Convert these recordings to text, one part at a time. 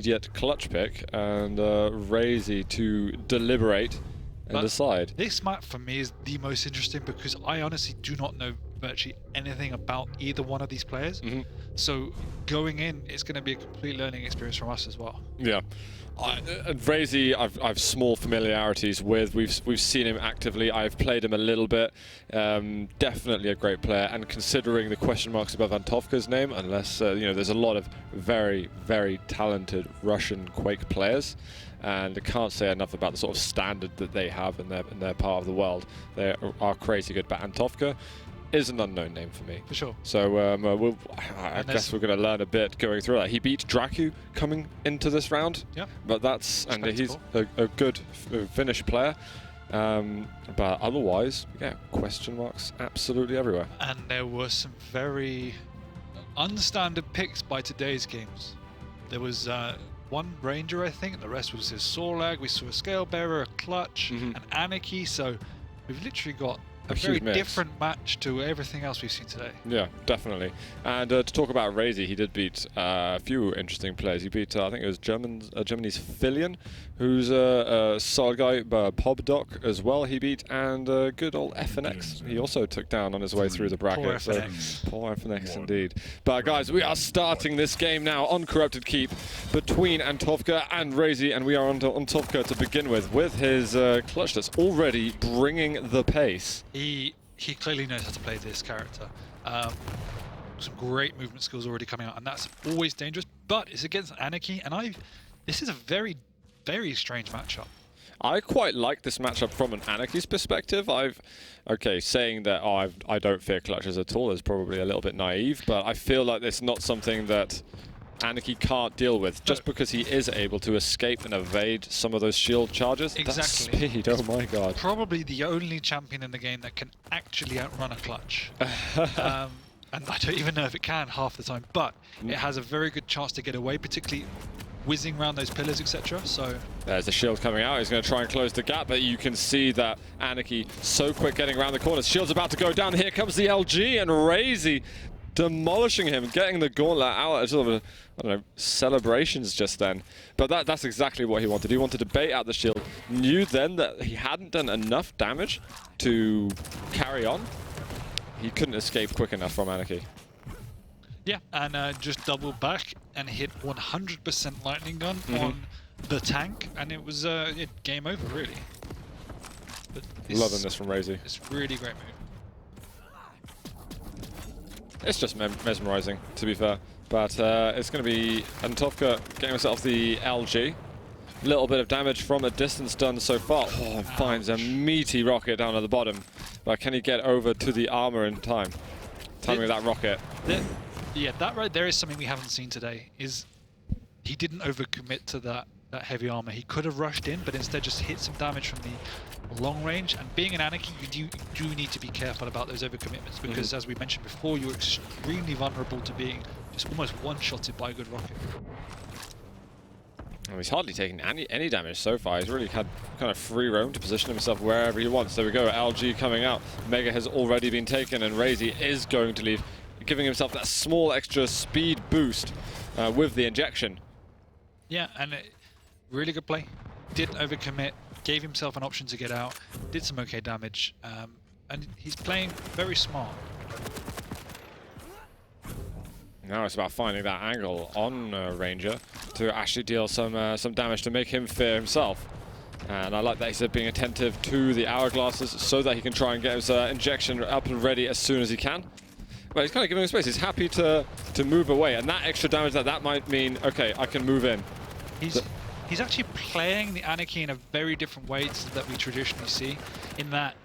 Yet clutch pick and Razy to deliberate and decide. This map for me is the most interesting because I honestly do not know virtually anything about either one of these players. So going in, it's going to be a complete learning experience from us as well. Yeah. Razy, I've small familiarities with. We've seen him actively. I've played him a little bit. Definitely a great player. And considering the question marks above ANTOWKA's name, unless you know, there's a lot of very, very talented Russian Quake players, and I can't say enough about the sort of standard that they have in their part of the world. They are crazy good, but ANTOWKA is an unknown name for me. For sure. So I guess we're going to learn a bit going through that. He beat Dracu coming into this round. Yeah. But that's, and he's a good Finnish player. But otherwise, yeah, question marks absolutely everywhere. And there were some very unstandard picks by today's games. There was one Ranger, I think, and the rest was his Sorlag. We saw a Scale Bearer, a Clutch, an Anarchy. So we've literally got a very different match to everything else we've seen today. Yeah, definitely. And to talk about Razy, he did beat a few interesting players. He beat, I think it was Germany's Filion, who's a solid guy, Pobdoc as well he beat, and good old FNX. He also took down on his way through the bracket. Poor FNX. Poor FNX indeed. But guys, we are starting this game now on Corrupted Keep between ANTOWKA and Razy, and we are on ANTOWKA to begin with his clutch that's already bringing the pace. He clearly knows how to play this character. Some great movement skills already coming out, and that's always dangerous. But it's against Anarchy, and this is a very, very strange matchup. I quite like this matchup from an Anarchy's perspective. Saying that I don't fear clutches at all is probably a little bit naive, but I feel like it's not something that Anarchy can't deal with, just because he is able to escape and evade some of those shield charges. Exactly. That speed, oh my god. Probably the only champion in the game that can actually outrun a clutch. And I don't even know if it can half the time, but it has a very good chance to get away, particularly whizzing around those pillars, etc. So there's the shield coming out. He's going to try and close the gap, but you can see that Anarchy so quick getting around the corners. Shield's about to go down. Here comes the LG, and Razy demolishing him, getting the gauntlet out as sort of I don't know, celebrations just then. But that's exactly what he wanted. He wanted to bait out the shield. Knew then that he hadn't done enough damage to carry on. He couldn't escape quick enough from Anarchy. Yeah, and just doubled back and hit 100% lightning gun on the tank, and it was game over, really. But loving this from Razy. It's a really great move. It's just mesmerizing, to be fair. But it's going to be ANTOWKA getting himself the LG. Little bit of damage from a distance done so far. Oh, finds a meaty rocket down at the bottom. But can he get over to the armor in time? Timing with that rocket. Yeah, that right there is something we haven't seen today. Is he didn't overcommit to that heavy armor. He could have rushed in, but instead just hit some damage from the long range. And being an Anarchy, you do need to be careful about those overcommitments, because as we mentioned before, you're extremely vulnerable to being just almost one-shotted by a good rocket. Well, he's hardly taken any damage so far. He's really had kind of free roam to position himself wherever he wants. There we go, LG coming out. Mega has already been taken, and Razy is going to leave, giving himself that small extra speed boost with the injection. Yeah, and really good play. Didn't overcommit, gave himself an option to get out, did some okay damage, and he's playing very smart. Now it's about finding that angle on Ranger to actually deal some damage to make him fear himself. And I like that he's being attentive to the hourglasses so that he can try and get his injection up and ready as soon as he can. But he's kind of giving him space. He's happy to move away, and that extra damage that might mean, okay, I can move in. He's actually playing the Anarchy in a very different way to that we traditionally see, in that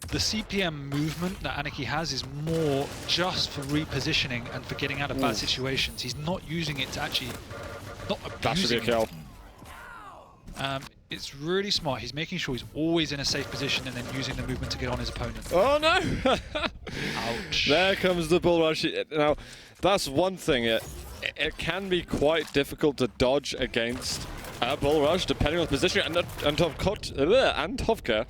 the CPM movement that Anarchy has is more just for repositioning and for getting out of bad situations. He's not using it to actually, not abusing that should be a kill. It's really smart. He's making sure he's always in a safe position and then using the movement to get on his opponent. Oh no! Ouch. There comes the bull rush. Now, that's one thing. It can be quite difficult to dodge against a bull rush depending on the position. And ANTOWKA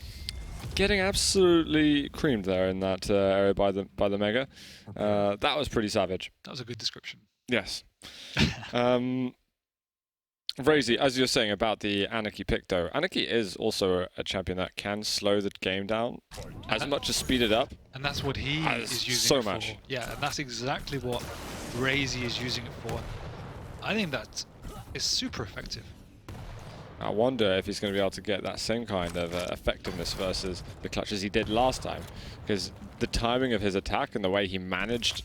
getting absolutely creamed there in that area by the Mega. That was pretty savage. That was a good description. Yes. Razy, as you're saying about the Anarchy pick though, Anarchy is also a champion that can slow the game down as much as speed it up. And that's what he is using so it much. for. Yeah, and that's exactly what Razy is using it for. I think that is super effective. I wonder if he's going to be able to get that same kind of effectiveness versus the clutches he did last time, because the timing of his attack and the way he managed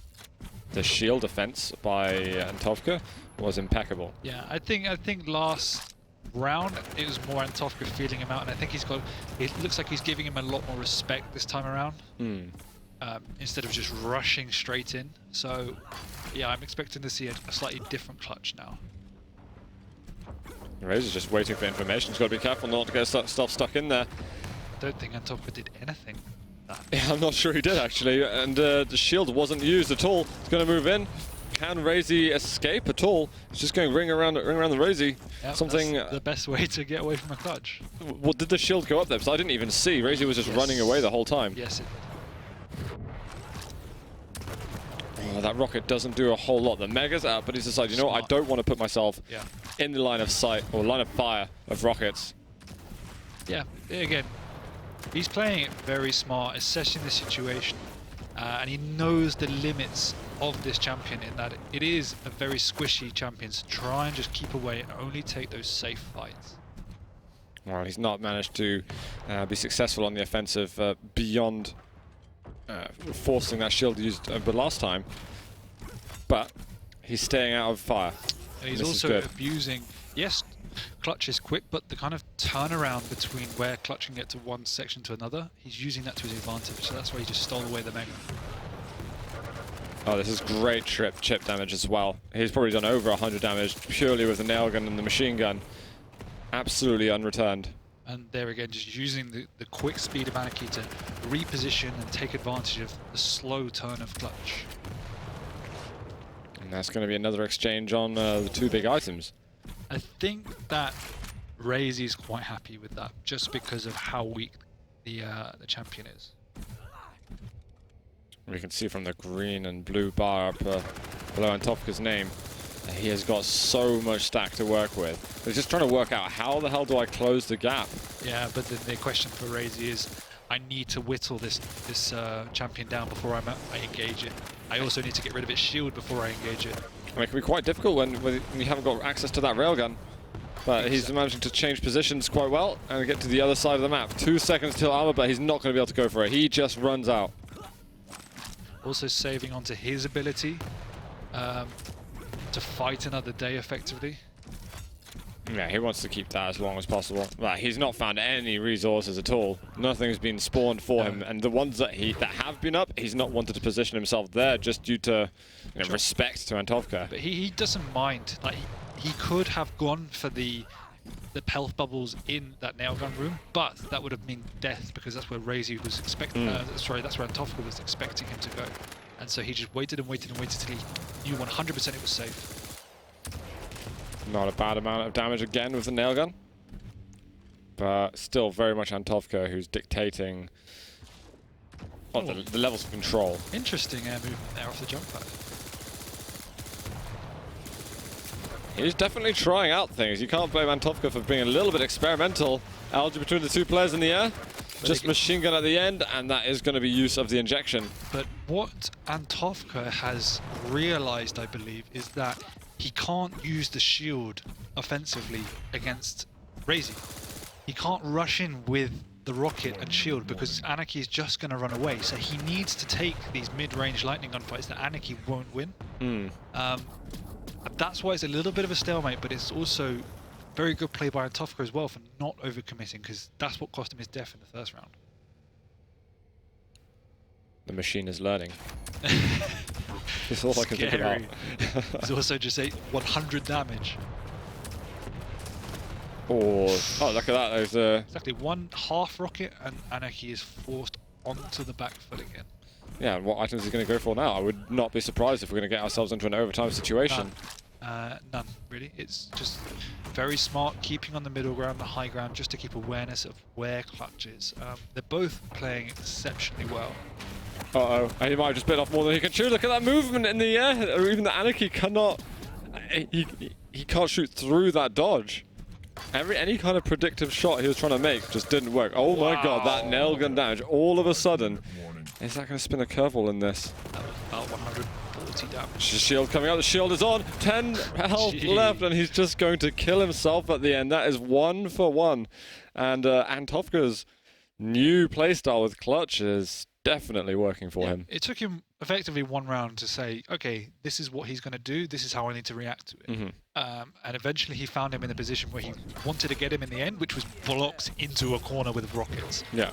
the shield defense by ANTOWKA was impeccable. Yeah, I think last round it was more ANTOWKA feeling him out, and I think it looks like he's giving him a lot more respect this time around, instead of just rushing straight in. So yeah, I'm expecting to see a slightly different clutch now. Razor's just waiting for information. He's got to be careful not to get stuff stuck in there. I don't think ANTOWKA did anything. Yeah, I'm not sure he did actually, and the shield wasn't used at all. He's going to move in. Can Razy escape at all? He's just going ring around the Razy. Yep, Something. That's the best way to get away from a clutch. Well, did the shield go up there? Because I didn't even see. Razy was just running away the whole time. Yes, it did. Oh, that rocket doesn't do a whole lot. The Mega's out, but he's decided, you know what, I don't want to put myself in the line of sight or line of fire of rockets. Yeah, again, he's playing it very smart, assessing the situation, and he knows the limits of this champion in that it is a very squishy champion, so try and just keep away and only take those safe fights. Well, he's not managed to be successful on the offensive beyond forcing that shield used but last time, but he's staying out of fire. And he's also abusing, yes, clutch is quick, but the kind of turnaround between where clutch can get to one section to another, he's using that to his advantage, so that's why he just stole away the Mega. Oh, this is great chip damage as well. He's probably done over 100 damage purely with the nail gun and the machine gun. Absolutely unreturned. And there again, just using the quick speed of Anarchy to reposition and take advantage of the slow turn of clutch. And that's going to be another exchange on the two big items. I think that Razy's quite happy with that, just because of how weak the champion is. We can see from the green and blue bar up below ANTOWKA's name, he has got so much stack to work with. He's just trying to work out how the hell do I close the gap. Yeah, but then the question for Razy is, I need to whittle this champion down before I engage it. I also need to get rid of its shield before I engage it. I mean, it can be quite difficult when you haven't got access to that railgun. But he's managing to change positions quite well and get to the other side of the map. 2 seconds till armor, but he's not going to be able to go for it. He just runs out. Also saving onto his ability to fight another day effectively. Yeah, he wants to keep that as long as possible. Like, he's not found any resources at all. Nothing's been spawned for him, and the ones that have been up, he's not wanted to position himself there just due to respect to ANTOWKA. But he doesn't mind. Like he could have gone for the health bubbles in that nail gun room, but that would have meant death because that's where Razy was expecting. Sorry, that's where ANTOWKA was expecting him to go, and so he just waited and waited and waited till he knew 100% it was safe. Not a bad amount of damage again with the nail gun, but still very much ANTOWKA who's dictating the levels of control. Interesting air movement there off the jump pad. He's definitely trying out things. You can't blame ANTOWKA for being a little bit experimental. Algebra between the two players in the air. Just machine gun at the end, and that is going to be use of the injection. But what ANTOWKA has realized, I believe, is that he can't use the shield offensively against Razy. He can't rush in with the rocket and shield because Anarchy is just going to run away. So he needs to take these mid-range lightning gun fights that Anarchy won't win. That's why it's a little bit of a stalemate, but it's also very good play by ANTOWKA as well for not overcommitting, because that's what cost him his death in the first round. The machine is learning. That's all I can think about. He's also just ate 100 damage. Oh, look at that. There's exactly one half rocket, and Anarchy is forced onto the back foot again. Yeah, and what items is he going to go for now? I would not be surprised if we're going to get ourselves into an overtime situation. None, really. It's just very smart, keeping on the middle ground, the high ground, just to keep awareness of where clutch is. They're both playing exceptionally well. Uh-oh, and he might have just bit off more than he can chew. Look at that movement in the air. Or even the Anarchy cannot... He he can't shoot through that dodge. Any kind of predictive shot he was trying to make just didn't work. Oh my god, that nail gun damage. All of a sudden, is that going to spin a curveball in this? That was about 140 damage. Shield coming out, the shield is on. 10 health left, and he's just going to kill himself at the end. That is 1 for 1. And ANTOWKA's new playstyle with clutch is definitely working for him. It took him effectively 1 round to say, okay, this is what he's going to do, this is how I need to react to it. And eventually he found him in the position where he wanted to get him in the end, which was blocked into a corner with rockets. Yeah.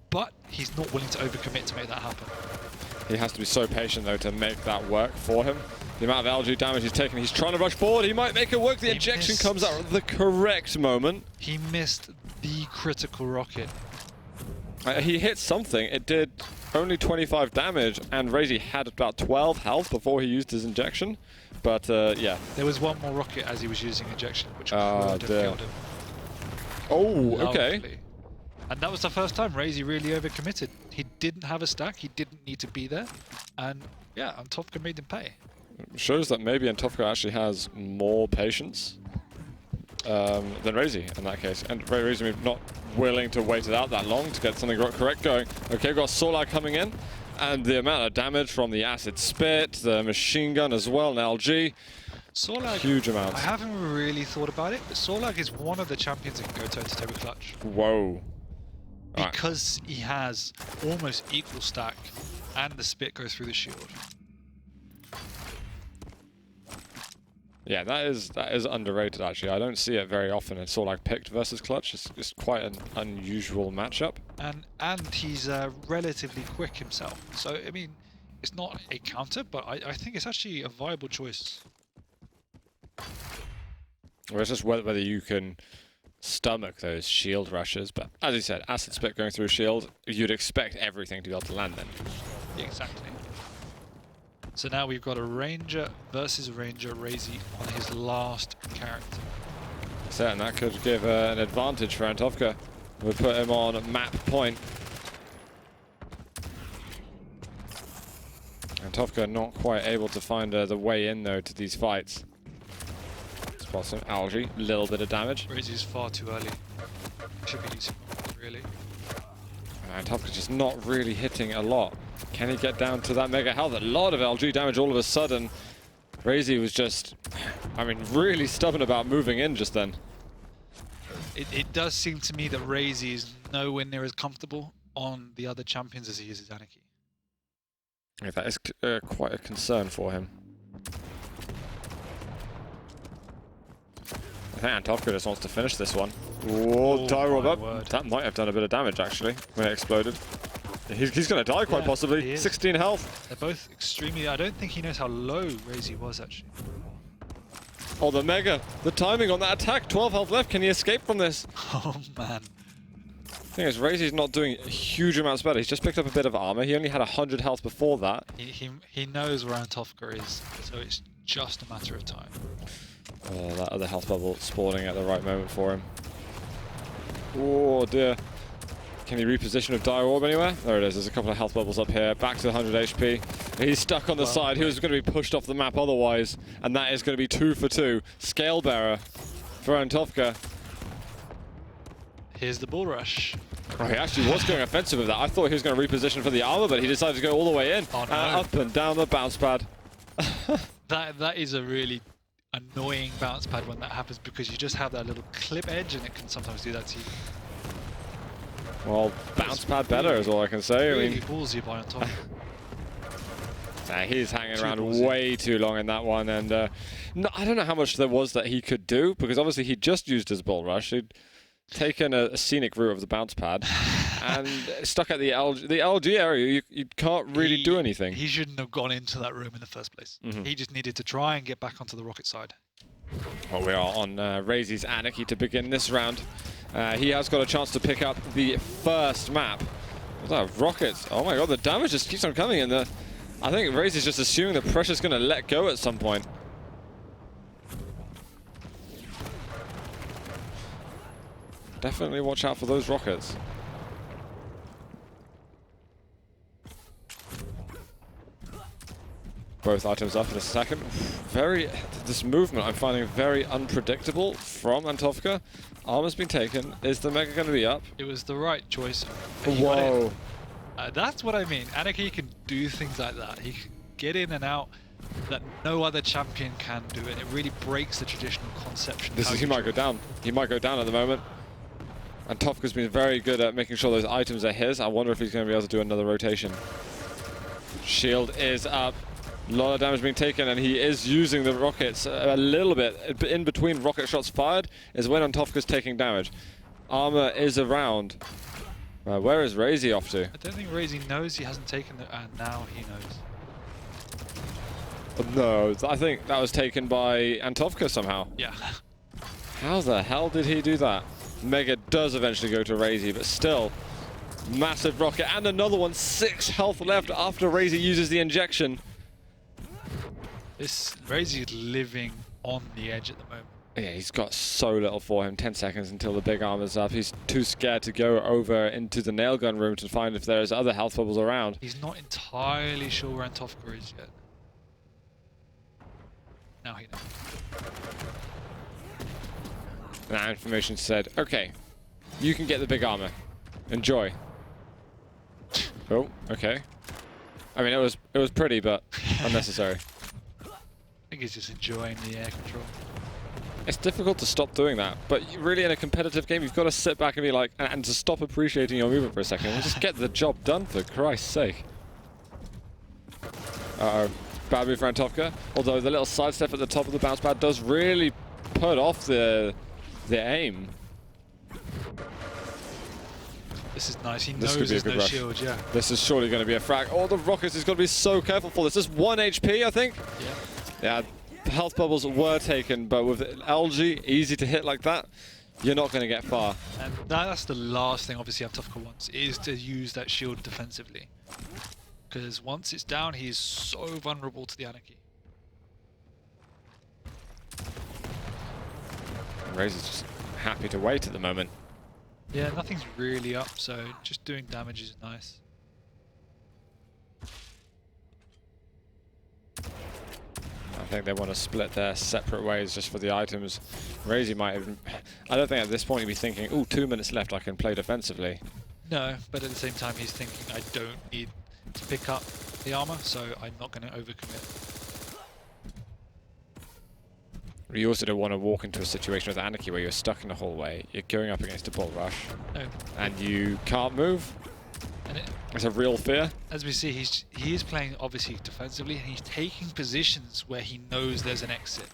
But he's not willing to overcommit to make that happen. He has to be so patient, though, to make that work for him. The amount of LG damage he's taken, he's trying to rush forward. He might make it work. The injection comes out at the correct moment. He missed the critical rocket. He hit something. It did only 25 damage, and Razy had about 12 health before he used his injection. But, yeah. There was one more rocket as he was using injection, which could have killed him. Oh, okay. Lovely. And that was the first time Razy really overcommitted. He didn't have a stack, he didn't need to be there, and yeah, ANTOWKA made him pay. Shows that maybe ANTOWKA actually has more patience than Razy in that case. And Razy not willing to wait it out that long to get something correct going. Okay, we've got Solag coming in, and the amount of damage from the acid spit, the machine gun as well, and LG. Solag, huge amounts. I haven't really thought about it, but Solag is one of the champions that can go toe-to-toe with clutch. Whoa. Because he has almost equal stack, and the spit goes through the shield. Yeah, that is underrated actually. I don't see it very often. It's all like picked versus clutch. It's quite an unusual matchup. And he's relatively quick himself. So I mean, it's not a counter, but I think it's actually a viable choice. Well, it's just whether you can stomach those shield rushes, but as you said, acid spit going through shield, you'd expect everything to be able to land then. Yeah, exactly. So now we've got a Ranger versus Ranger, Razy on his last character. So, and that could give an advantage for ANTOWKA. We'll put him on map point. ANTOWKA not quite able to find the way in though to these fights. Spot some algae, little bit of damage. Razy's far too early. Should be using really. ANTOWKA just not really hitting a lot. Can he get down to that mega health? A lot of LG damage all of a sudden. Razy was just, I mean, really stubborn about moving in just then. It does seem to me that Razy is nowhere near as comfortable on the other champions as he is as Anarchy. Yeah, that is quite a concern for him. I think ANTOWKA just wants to finish this one. Whoa, die rob up. That might have done a bit of damage actually when it exploded. He's going to die quite possibly. 16 health. They're both extremely... I don't think he knows how low Razy was actually. Oh, the mega. The timing on that attack. 12 health left. Can he escape from this? Oh, man. The thing is, Razy's not doing huge amounts better. He's just picked up a bit of armor. He only had 100 health before that. He knows where ANTOWKA is, so it's just a matter of time. Oh, that other health bubble spawning at the right moment for him. Oh, dear. Can he reposition with Dire Orb anywhere? There it is. There's a couple of health bubbles up here. Back to the 100 HP. He's stuck on the side. He was going to be pushed off the map otherwise. And that is going to be 2 for 2. Scale bearer for ANTOWKA. Here's the bull rush. Oh, he actually was going offensive with that. I thought he was going to reposition for the armor, but he decided to go all the way in. Oh, no. Up and down the bounce pad. That is a really annoying bounce pad when that happens, because you just have that little clip edge and it can sometimes do that to you. Well, bounce pad better is all I can say. Really I mean, ballsy by ANTOWKA. He's hanging around way too long in that one, and no, I don't know how much there was that he could do, because obviously he just used his bull rush. He'd taken a scenic route of the bounce pad and stuck at the LG area. You can't really do anything. He shouldn't have gone into that room in the first place. He just needed to try and get back onto the rocket side. Well, we are on Razy's Anarchy to begin this round. He has got a chance to pick up the first map. What's that? Rockets. Oh my god, the damage just keeps on coming, and I think Razy's just assuming the pressure's going to let go at some point. Definitely watch out for those rockets. both items up in a second. This movement I'm finding very unpredictable from ANTOWKA. Armor's been taken. Is the Mega going to be up? It was the right choice. Whoa. That's what I mean. Anarchy can do things like that. He can get in and out that no other champion can do, and it really breaks the traditional conception. He might go down. He might go down at the moment. And ANTOWKA's been very good at making sure those items are his. I wonder if he's going to be able to do another rotation. Shield is up. A lot of damage being taken, and he is using the rockets a little bit. In between rocket shots fired is when ANTOWKA's taking damage. Armor is around. Where is Razy off to? I don't think Razy knows he hasn't taken it, and now he knows. No, I think that was taken by ANTOWKA somehow. Yeah. How the hell did he do that? Mega does eventually go to Razy, but still, massive rocket, and another one. 6 health left after Razy uses the injection. This Razy is living on the edge at the moment. Yeah, he's got so little for him. 10 seconds until the big armor's up. He's too scared to go over into the nail gun room to find if there's other health bubbles around. He's not entirely sure where ANTOWKA is yet. Now he knows. That information said, okay, you can get the big armor. Enjoy. Oh, okay. I mean, it was pretty, but unnecessary. I think he's just enjoying the air control. It's difficult to stop doing that, but really in a competitive game, you've got to sit back and be like, and to stop appreciating your movement for a second and just get the job done, for Christ's sake. Uh-oh. Bad move for ANTOWKA, although the little sidestep at the top of the bounce pad does really put off the aim. This is nice. He knows there's no shield, yeah. This is surely going to be a frag. Oh, the rockets is going to be so careful for this. This is 1 HP, I think. Yeah. Yeah, health bubbles were taken, but with LG, easy to hit like that, you're not going to get far. And that's the last thing, obviously, ANTOWKA wants, is to use that shield defensively. Because once it's down, he is so vulnerable to the Anarchy. Razor's just happy to wait at the moment. Yeah, nothing's really up, so just doing damage is nice. I think they want to split their separate ways just for the items. Razy might even... I don't think at this point he'd be thinking, ooh, 2 minutes left, I can play defensively. No, but at the same time he's thinking, I don't need to pick up the armor, so I'm not going to overcommit. You also don't want to walk into a situation with Anarchy where you're stuck in a hallway, you're going up against a bull rush, and you can't move. And it's a real fear. As we see, he is playing obviously defensively, and he's taking positions where he knows there's an exit.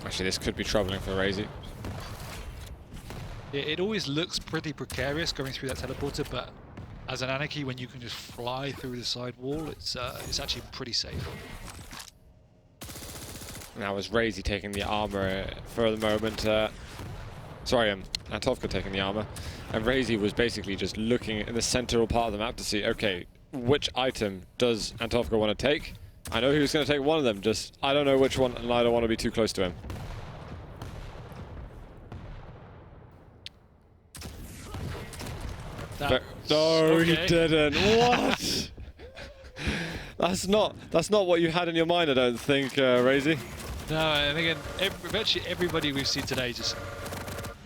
Actually, this could be troubling for Razy. It always looks pretty precarious going through that teleporter, but as an Anarchy, when you can just fly through the side wall, it's actually pretty safe. Now is Razy taking the armor for the moment. Sorry, ANTOWKA taking the armor. And Razy was basically just looking in the central part of the map to see, okay, which item does ANTOWKA want to take? I know he was going to take one of them, just I don't know which one, and I don't want to be too close to him. No, he didn't. What? That's not what you had in your mind, I don't think, Razy. No, and again, virtually everybody we've seen today just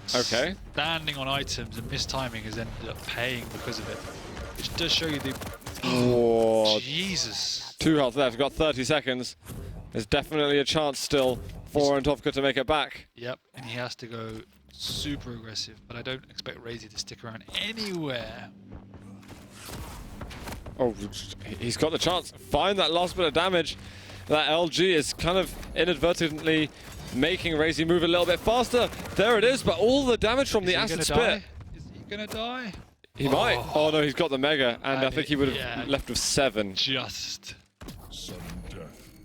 standing on items and mistiming has ended up paying because of it, which does show you the... Oh, Jesus. 2 health left, we've got 30 seconds. There's definitely a chance still for ANTOWKA to make it back. Yep, and he has to go super aggressive, but I don't expect Razy to stick around anywhere. Oh, he's got the chance. Find that last bit of damage. That LG is kind of inadvertently making Razy move a little bit faster. There it is, but all the damage from the acid spit. Is he gonna die? He might. Oh no, he's got the mega, and I think he would have left with 7. Just.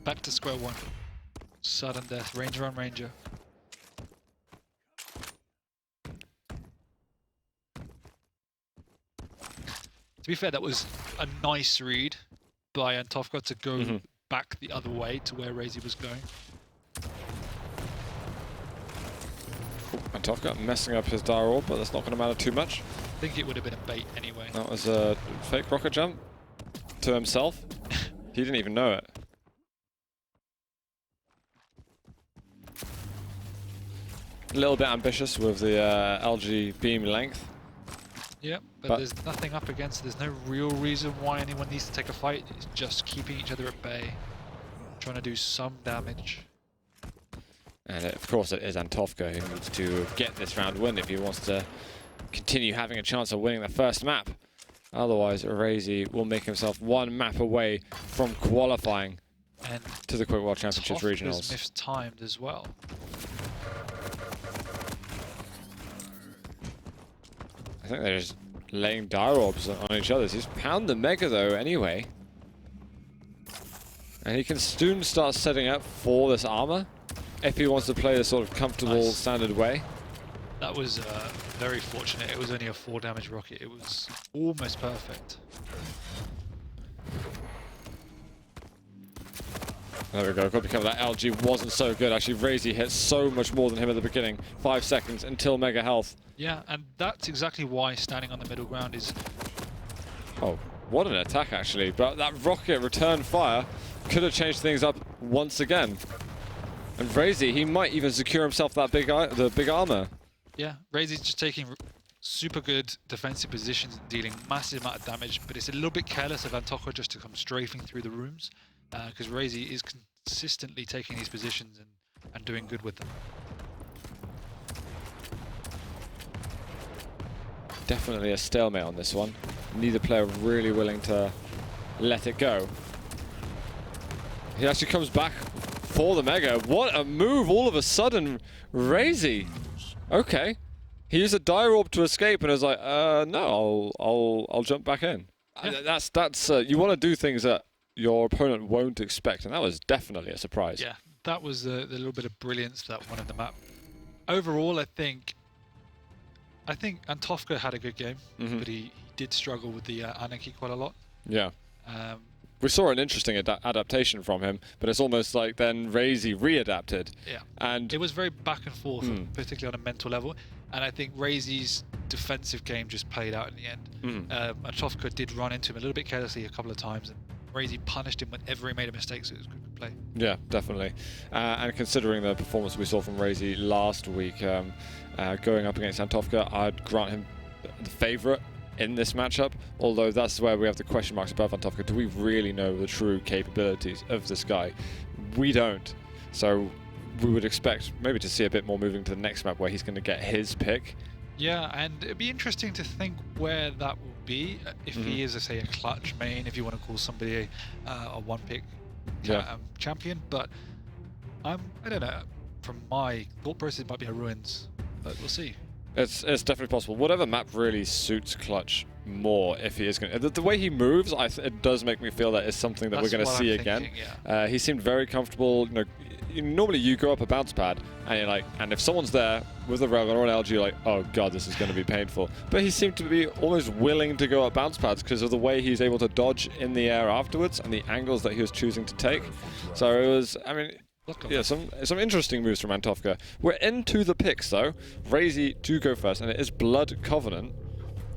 Back to square one. Sudden death. Ranger on Ranger. To be fair, that was a nice read by ANTOWKA to go back the other way to where Razy was going. ANTOWKA messing up his dire orb, but that's not going to matter too much. I think it would have been a bait anyway. That was a fake rocket jump to himself. He didn't even know it. A little bit ambitious with the LG beam length. Yep, but there's nothing up against it. There's no real reason why anyone needs to take a fight. It's just keeping each other at bay, trying to do some damage. And of course it is ANTOWKA who needs to get this round win if he wants to continue having a chance of winning the first map. Otherwise, Razy will make himself one map away from qualifying and to the Quake World Championships regionals. Mistimed as well. I think they're just laying dire orbs on each other. He's pound the Mega though anyway. And he can soon start setting up for this armor if he wants to play this sort of comfortable standard way. That was very fortunate. It was only a 4 damage rocket. It was almost perfect. There we go. Got to be careful. That LG wasn't so good. Actually, Razy hit so much more than him at the beginning. 5 seconds until Mega Health. Yeah, and that's exactly why standing on the middle ground is... Oh, what an attack, actually. But that rocket return fire could have changed things up once again. And Razy, he might even secure himself that the big armor. Yeah, Razy's just taking super good defensive positions and dealing massive amount of damage, but it's a little bit careless of ANTOWKA just to come strafing through the rooms, because Razy is consistently taking these positions and doing good with them. Definitely a stalemate on this one. Neither player really willing to let it go. He actually comes back for the Mega. What a move all of a sudden, Razy. Okay. He used a dire orb to escape and was like, no, I'll jump back in. Yeah. That's you want to do things that your opponent won't expect, and that was definitely a surprise. Yeah, that was the little bit of brilliance that one in the map. Overall, I think ANTOWKA had a good game, but he did struggle with the Anarchy quite a lot. Yeah. We saw an interesting adaptation from him, but it's almost like then Razy readapted. Yeah. And it was very back and forth, particularly on a mental level. And I think Razy's defensive game just played out in the end. ANTOWKA did run into him a little bit carelessly a couple of times, and Razy punished him whenever he made a mistake, so it was good play. Yeah, definitely. And considering the performance we saw from Razy last week, going up against ANTOWKA, I'd grant him the favourite in this matchup, although that's where we have the question marks above ANTOWKA. Do we really know the true capabilities of this guy? We don't. So we would expect maybe to see a bit more moving to the next map where he's going to get his pick. Yeah, and it'd be interesting to think where that will be if he is, say, a clutch main, if you want to call somebody a one-pick champion. But I don't know. From my thought process, it might be a Ruins, but we'll see. It's definitely possible. Whatever map really suits Clutch more, if he is going to... The way he moves, it does make me feel that is something that we're going to see again. Yeah. He seemed very comfortable. Normally you go up a bounce pad, and you're like, and if someone's there with a railgun or an LG, you're like, oh god, this is going to be painful. But he seemed to be almost willing to go up bounce pads because of the way he's able to dodge in the air afterwards and the angles that he was choosing to take. So it was, I mean... Yeah, some interesting moves from ANTOWKA. We're into the picks though. Razy to go first, and it is Blood Covenant.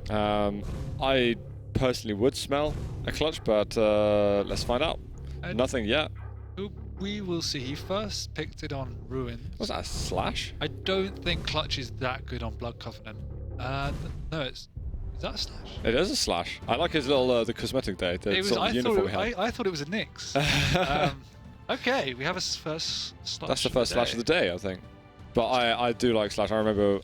I personally would smell a clutch, but let's find out. Nothing yet. We will see. He first picked it on Ruins. Was that a slash? I don't think clutch is that good on Blood Covenant. No, is that a slash? It is a slash. I like his little the cosmetic there. I thought it was a Nyx. Okay, we have a first slash. That's the first slash of the day, I think. But I do like slash. I remember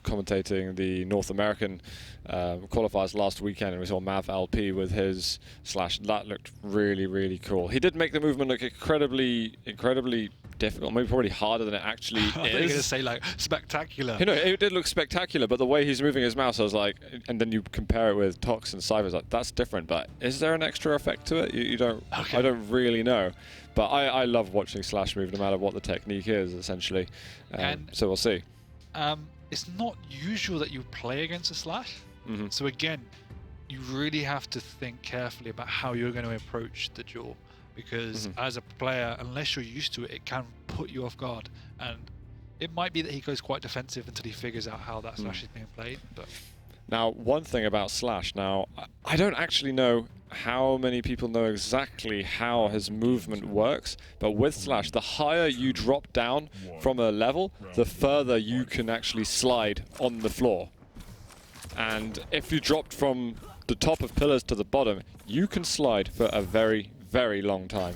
commentating the North American qualifiers last weekend, and we saw Mav LP with his slash. That looked really, really cool. He did make the movement look incredibly difficult, maybe probably harder than it actually is. I thought you were going to say like spectacular. It did look spectacular, but the way he's moving his mouse, I was like, and then you compare it with Tox and Cypher's, like that's different. But is there an extra effect to it? You don't. Okay. I don't really know. But I love watching Slash move no matter what the technique is, essentially. So we'll see. It's not usual that you play against a Slash. So again, you really have to think carefully about how you're going to approach the duel. Because as a player, unless you're used to it, it can put you off guard. And it might be that he goes quite defensive until he figures out how that Slash is being played. But Now, one thing about Slash, now, I don't actually know how many people know exactly how his movement works, but with Slash, the higher you drop down from a level, the further you can actually slide on the floor. And if you dropped from the top of pillars to the bottom, you can slide for a very, very long time.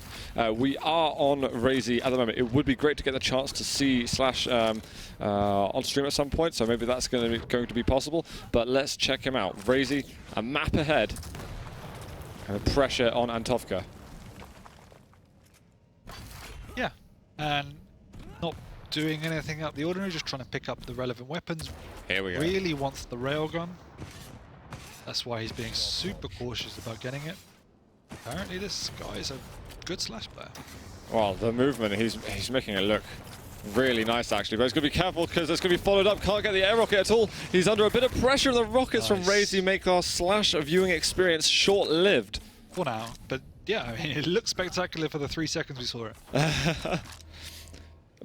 We are on Razy at the moment. It would be great to get the chance to see Slash on stream at some point, so maybe that's going to be possible. But let's check him out. Razy, a map ahead, and pressure on ANTOWKA. Yeah, and not doing anything out of the ordinary, just trying to pick up the relevant weapons. Here we go. Really wants the railgun. That's why he's being super cautious about getting it. Apparently this guy is a good Slash player. Well, the movement, he's making it look really nice actually, but he's going to be careful because it's going to be followed up. Can't get the air rocket at all. He's under a bit of pressure. The rockets from Razy make our Slash viewing experience short-lived. For now, but yeah, I mean, it looks spectacular for the 3 seconds we saw it.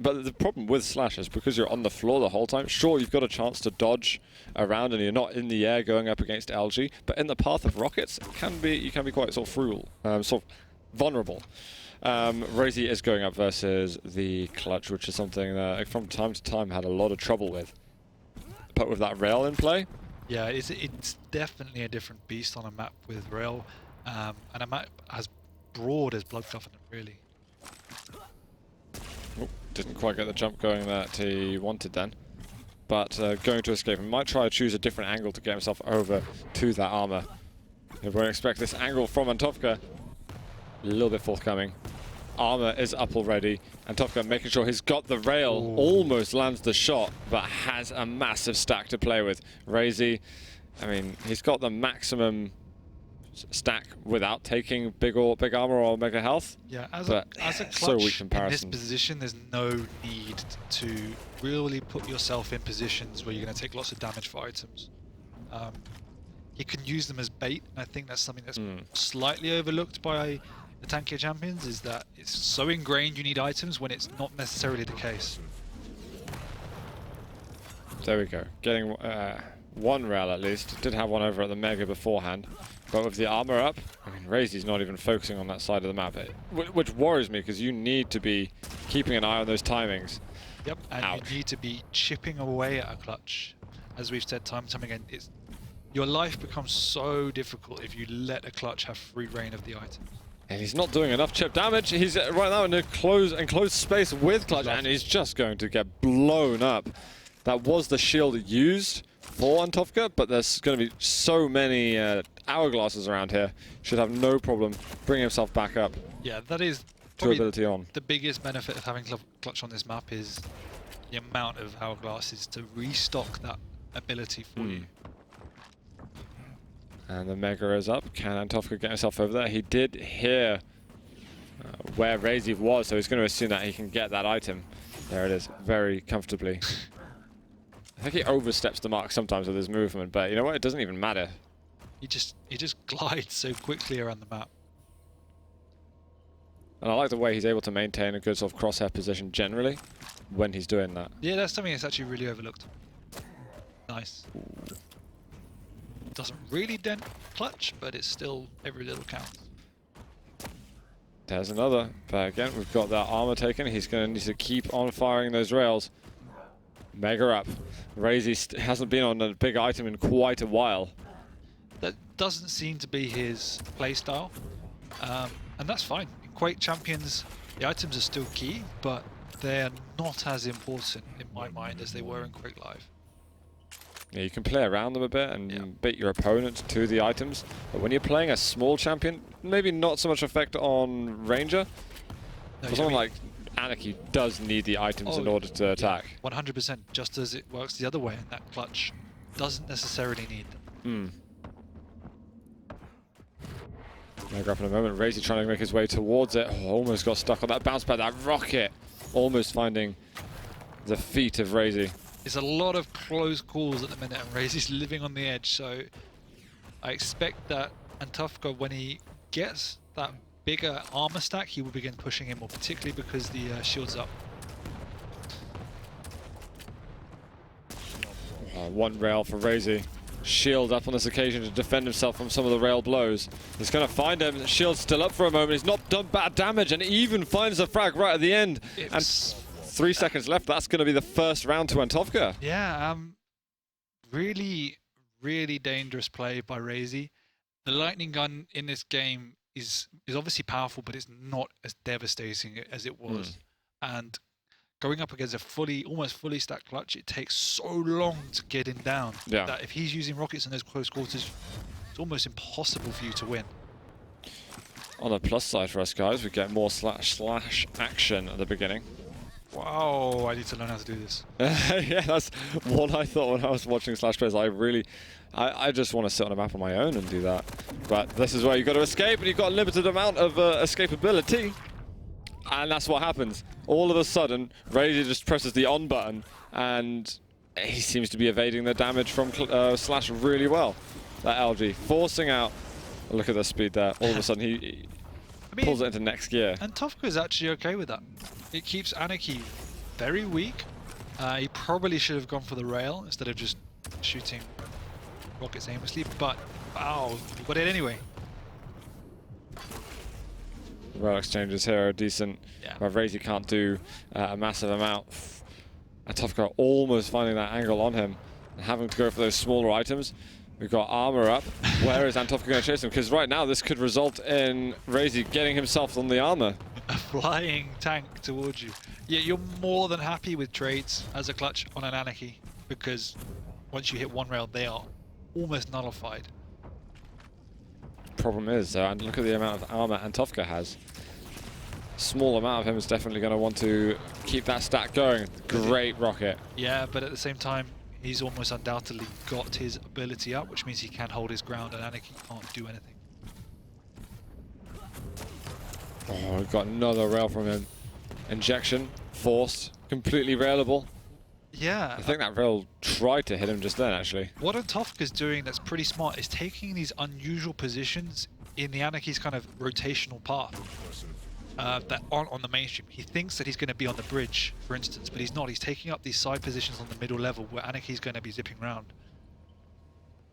But the problem with Slash is because you're on the floor the whole time, sure, you've got a chance to dodge around and you're not in the air going up against LG, but in the path of rockets, you can be quite sort of frugal, sort of vulnerable. Razy is going up versus the clutch, which is something that from time to time had a lot of trouble with. But with that rail in play... Yeah, it's definitely a different beast on a map with rail, and a map as broad as Blood Covenant, really. Oh, didn't quite get the jump going that he wanted then. But going to escape. He might try to choose a different angle to get himself over to that armor. You won't expect this angle from ANTOWKA. A little bit forthcoming. Armor is up already. ANTOWKA making sure he's got the rail. Ooh. Almost lands the shot, but has a massive stack to play with. Razy, I mean, he's got the maximum stack without taking big armor or mega health. Yeah, as a clutch so weak in comparison. this position, there's no need to really put yourself in positions where you're going to take lots of damage for items. You can use them as bait, and I think that's something that's slightly overlooked by the tankier champions, is that it's so ingrained you need items when it's not necessarily the case. There we go. Getting one rail at least. Did have one over at the Mega beforehand. But with the armor up, I mean, Razy's not even focusing on that side of the map, which worries me because you need to be keeping an eye on those timings. Yep, and ouch. You need to be chipping away at a clutch. As we've said time and time again, your life becomes so difficult if you let a clutch have free reign of the item. And he's not doing enough chip damage. He's right now in a enclosed space with clutch, and he's just going to get blown up. That was the shield used for ANTOWKA, but there's going to be so many hourglasses around here. Should have no problem bringing himself back up. Yeah, that is ability on. The biggest benefit of having clutch on this map is the amount of hourglasses to restock that ability for you. And the Mega is up. Can ANTOWKA get himself over there? He did hear where Razy was, so he's going to assume that he can get that item. There it is, very comfortably. I think he oversteps the mark sometimes with his movement, but you know what? It doesn't even matter. He just glides so quickly around the map. And I like the way he's able to maintain a good sort of crosshair position generally when he's doing that. Yeah, that's something that's actually really overlooked. Nice. Ooh. Doesn't really dent clutch, but it's still every little counts. There's another, but again, we've got that armor taken. He's going to need to keep on firing those rails. Mega up. Razy hasn't been on a big item in quite a while. That doesn't seem to be his playstyle, and that's fine. In Quake Champions, the items are still key, but they're not as important in my mind as they were in Quake Live. Yeah, you can play around them a bit and beat your opponent to the items, but when you're playing a small champion, maybe not so much effect on Ranger. No, but someone like Anarchy does need the items in order to attack. 100%, just as it works the other way, and that clutch doesn't necessarily need them. Mega up in a moment. Razy trying to make his way towards it. Oh, almost got stuck on that bounce pad. That rocket almost finding the feet of Razy. It's a lot of close calls at the minute, and Razy's living on the edge, so I expect that ANTOWKA, when he gets that bigger armor stack, he will begin pushing him more, particularly because the shield's up. One rail for Razy. shield up on this occasion to defend himself from some of the rail blows. He's going to find him. Shield's still up for a moment. He's not done bad damage and even finds a frag right at the end. And 3 seconds left. That's going to be the first round to ANTOWKA. Yeah, really, really dangerous play by Razy. The lightning gun in this game is obviously powerful, but it's not as devastating as it was. And going up against a almost fully stacked clutch, it takes so long to get him down that if he's using rockets in those close quarters, it's almost impossible for you to win. On the plus side for us guys, we get more slash action at the beginning. Wow, I need to learn how to do this. Yeah, that's what I thought when I was watching Slash plays. I just want to sit on a map on my own and do that. But this is where you've got to escape, and you've got a limited amount of escapability. And that's what happens. All of a sudden, Razy just presses the on button, and he seems to be evading the damage from Slash really well. That LG forcing out. Look at the speed there. All of a sudden, he pulls it into next gear. And ANTOWKA is actually okay with that. It keeps Anarchy very weak. He probably should have gone for the rail instead of just shooting rockets aimlessly, but wow, he got it anyway. Rail exchanges here are decent, but Razy can't do a massive amount. ANTOWKA almost finding that angle on him and having to go for those smaller items. We've got armor up. Where is ANTOWKA going to chase him? Because right now this could result in Razy getting himself on the armor. A flying tank towards you. Yeah, you're more than happy with trades as a clutch on an Anarchy, because once you hit one rail, they are almost nullified. Problem is, and look at the amount of armor ANTOWKA has. Small amount of him is definitely going to want to keep that stack going. Great rocket. Yeah, but at the same time, he's almost undoubtedly got his ability up, which means he can hold his ground and Anarchy can't do anything. Oh, we've got another rail from him. Injection, forced, completely railable. Yeah. I think that rail tried to hit him just then, actually. What ANTOWKA's doing that's pretty smart is taking these unusual positions in the Anarchy's kind of rotational path that aren't on the mainstream. He thinks that he's going to be on the bridge, for instance, but he's not. He's taking up these side positions on the middle level where Anarchy's going to be zipping around.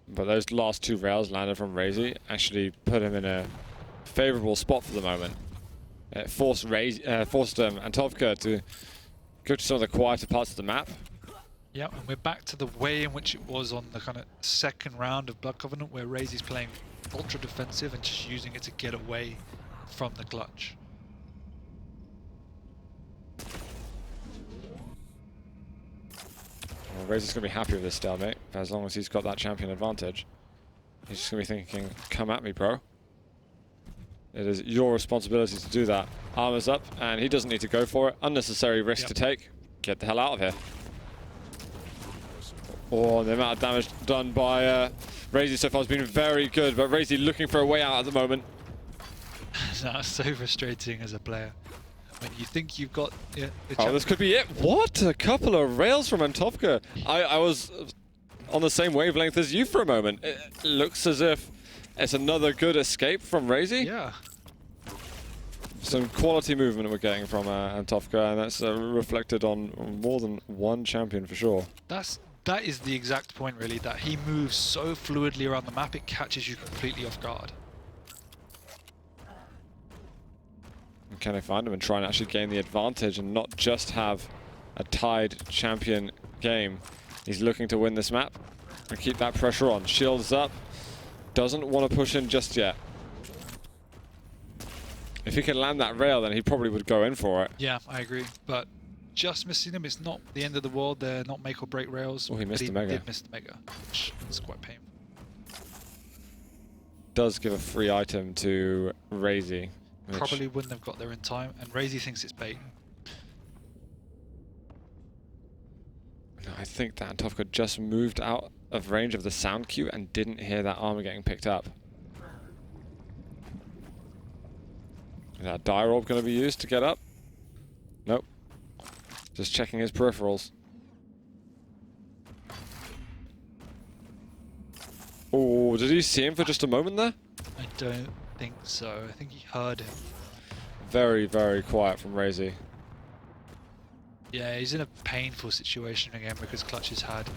But those last two rails landed from Razy actually put him in a favorable spot for the moment. It forced ANTOWKA to go to some of the quieter parts of the map. Yeah, and we're back to the way in which it was on the kind of second round of Blood Covenant, where Razy's playing ultra defensive and just using it to get away from the clutch. Well, Razy's going to be happy with this stalemate, as long as he's got that champion advantage. He's just going to be thinking, come at me, bro. It is your responsibility to do that. Armor's up, and he doesn't need to go for it. Unnecessary risk to take. Get the hell out of here. Oh, the amount of damage done by Razy so far has been very good, but Razy looking for a way out at the moment. That's so frustrating as a player. When you think you've got... Oh, this could be it. What? A couple of rails from ANTOWKA. I was on the same wavelength as you for a moment. It looks as if it's another good escape from Razy. Yeah. Some quality movement we're getting from ANTOWKA, and that's reflected on more than one champion for sure. That is the exact point, really, that he moves so fluidly around the map, it catches you completely off guard. And can I find him and try and actually gain the advantage and not just have a tied champion game? He's looking to win this map and keep that pressure on. Shields up. Doesn't want to push in just yet. If he could land that rail, then he probably would go in for it. Yeah, I agree. But just missing them, it's not the end of the world. They're not make or break rails. Oh, he missed the mega. He did miss the mega, which is quite painful. Does give a free item to Razy. Probably wouldn't have got there in time, and Razy thinks it's bait. No, I think that ANTOWKA just moved out of range of the sound cue and didn't hear that armor getting picked up. Is that dire orb going to be used to get up? Nope. Just checking his peripherals. Oh, did you see him for just a moment there? I don't think so. I think he heard him. Very, very quiet from Razy. Yeah, he's in a painful situation again because Clutch has had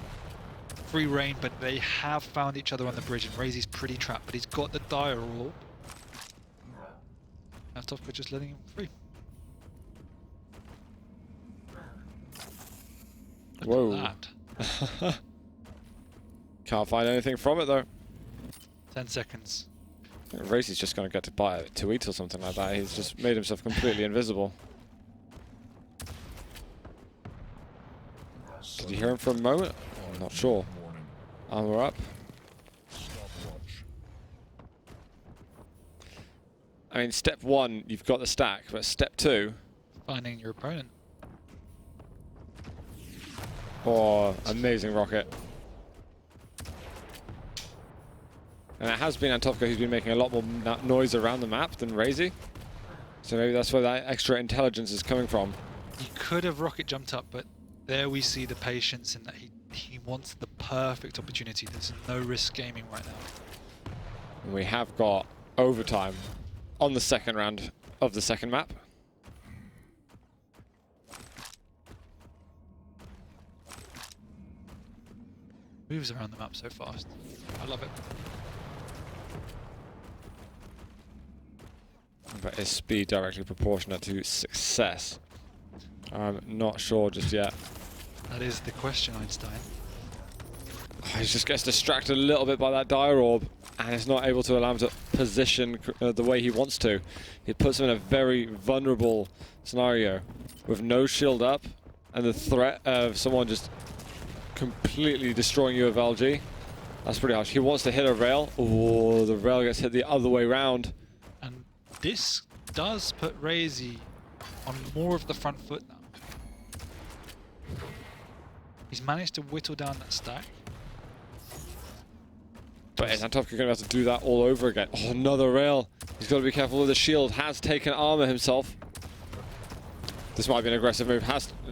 free reign, but they have found each other on the bridge, and Razy's pretty trapped, but he's got the dire orb. ANTOWKA just letting him free. Look Whoa. at that. Can't find anything from it though. 10 seconds. Racy's just going to get to buy it to eat or something like that. He's just made himself completely invisible. Did you hear him for a moment? I'm not sure. Armor up. I mean, step 1, you've got the stack, but step 2... Finding your opponent. Oh, amazing rocket. And it has been ANTOWKA who's been making a lot more noise around the map than Razy. So maybe that's where that extra intelligence is coming from. He could have rocket jumped up, but there we see the patience in that he wants the perfect opportunity. There's no risk gaming right now. And we have got overtime on the second round of the second map. Moves around the map so fast. I love it. But is speed directly proportionate to success? I'm not sure just yet. That is the question, Einstein. Oh, he just gets distracted a little bit by that dire orb, and is not able to allow him to position the way he wants to. It puts him in a very vulnerable scenario with no shield up and the threat of someone just completely destroying you with LG. That's pretty harsh. He wants to hit a rail. Oh, the rail gets hit the other way round. And this does put Razy on more of the front foot now. He's managed to whittle down that stack. But is ANTOWKA going to have to do that all over again? Oh, another rail. He's got to be careful with the shield. Has taken armor himself. This might be an aggressive move.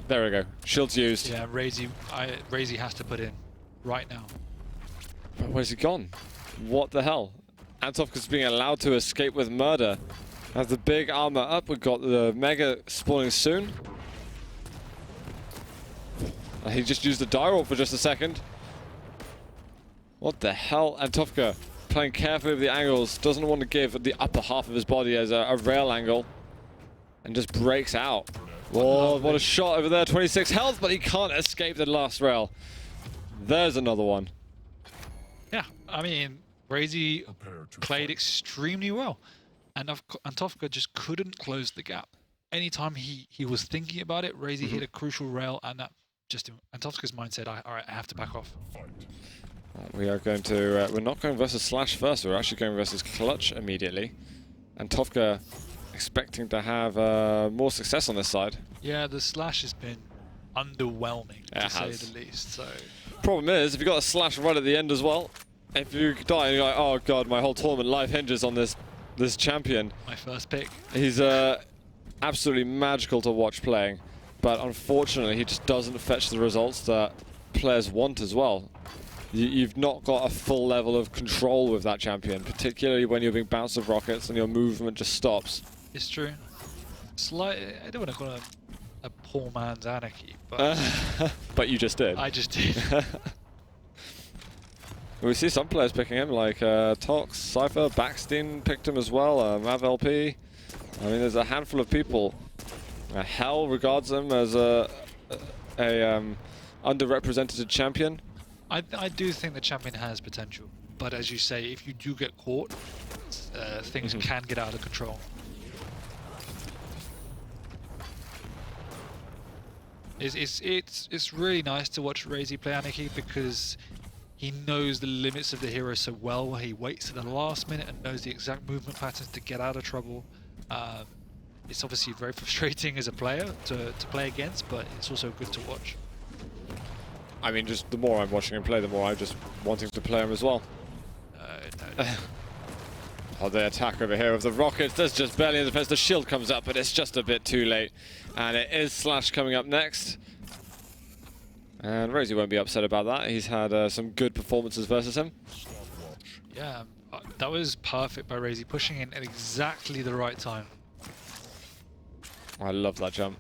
There we go. Shield's used. Yeah, Razy has to put in right now. But where's he gone? What the hell? ANTOWKA's being allowed to escape with murder. Has the big armor up. We've got the Mega spawning soon. He just used the dire orb for just a second. What the hell? ANTOWKA playing carefully with the angles. Doesn't want to give the upper half of his body as a rail angle. And just breaks out. Whoa, what a shot over there. 26 health, but he can't escape the last rail. There's another one. Yeah, I mean, Razy played extremely well. And ANTOWKA just couldn't close the gap. Anytime he was thinking about it, Razy hit a crucial rail, and that just in ANTOWKA's mind said, all right, I have to back off. We are going to, we're not going versus Slash first, we're actually going versus Clutch immediately. ANTOWKA expecting to have more success on this side. Yeah, the Slash has been underwhelming, to say the least. So problem is, if you got a Slash right at the end as well, if you die and you're like, oh god, my whole tournament life hinges on this champion. My first pick. He's absolutely magical to watch playing, but unfortunately he just doesn't fetch the results that players want as well. You've not got a full level of control with that champion, particularly when you're being bounced with rockets and your movement just stops. It's true. I don't want to call it a poor man's anarchy, but but you just did. I just did. We see some players picking him, like Tox, Cypher, Backstein picked him as well, Mav LP. I mean, there's a handful of people. Hell regards him as a underrepresented champion. I do think the champion has potential, but as you say, if you do get caught, things can get out of control. It's really nice to watch Razy play Anarchy because he knows the limits of the hero so well. He waits to the last minute and knows the exact movement patterns to get out of trouble. It's obviously very frustrating as a player to play against, but it's also good to watch. I mean, just the more I'm watching him play, the more I'm just wanting to play him as well. No. Oh, the attack over here of the rockets. There's just barely in defense. The shield comes up, but it's just a bit too late. And it is Slash coming up next. And Razy won't be upset about that. He's had some good performances versus him. Yeah, that was perfect by Razy, pushing in at exactly the right time. I love that jump.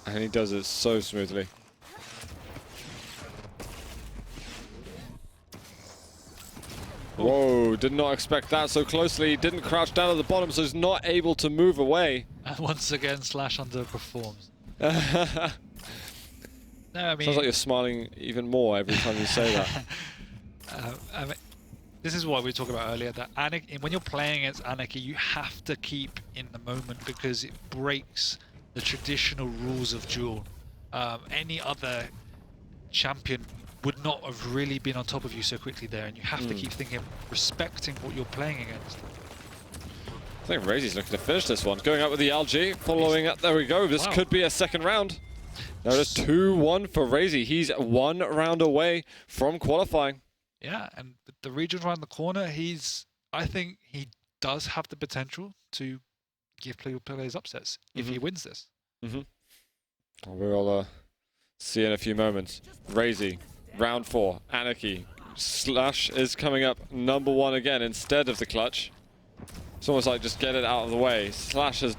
And he does it so smoothly. Whoa, did not expect that so closely. Didn't crouch down at the bottom, so he's not able to move away. And once again, Slash underperforms. No, I mean, sounds like you're smiling even more every time you say that. I mean, this is what we talked about earlier, that when you're playing against Anarchy, you have to keep in the moment because it breaks the traditional rules of DueL. Any other champion would not have really been on top of you so quickly there, and you have to keep thinking, respecting what you're playing against. I think Razy's looking to finish this one. Going up with the LG, following up. There we go. This could be a second round. There it is, 2-1 for Razy. He's 1 round away from qualifying. Yeah, and the region around the corner, I think he does have the potential to give players upsets if he wins this. We'll see in a few moments. Razy, round 4, Anarchy. Slash is coming up #1 again instead of the clutch. It's almost like just get it out of the way. Slash has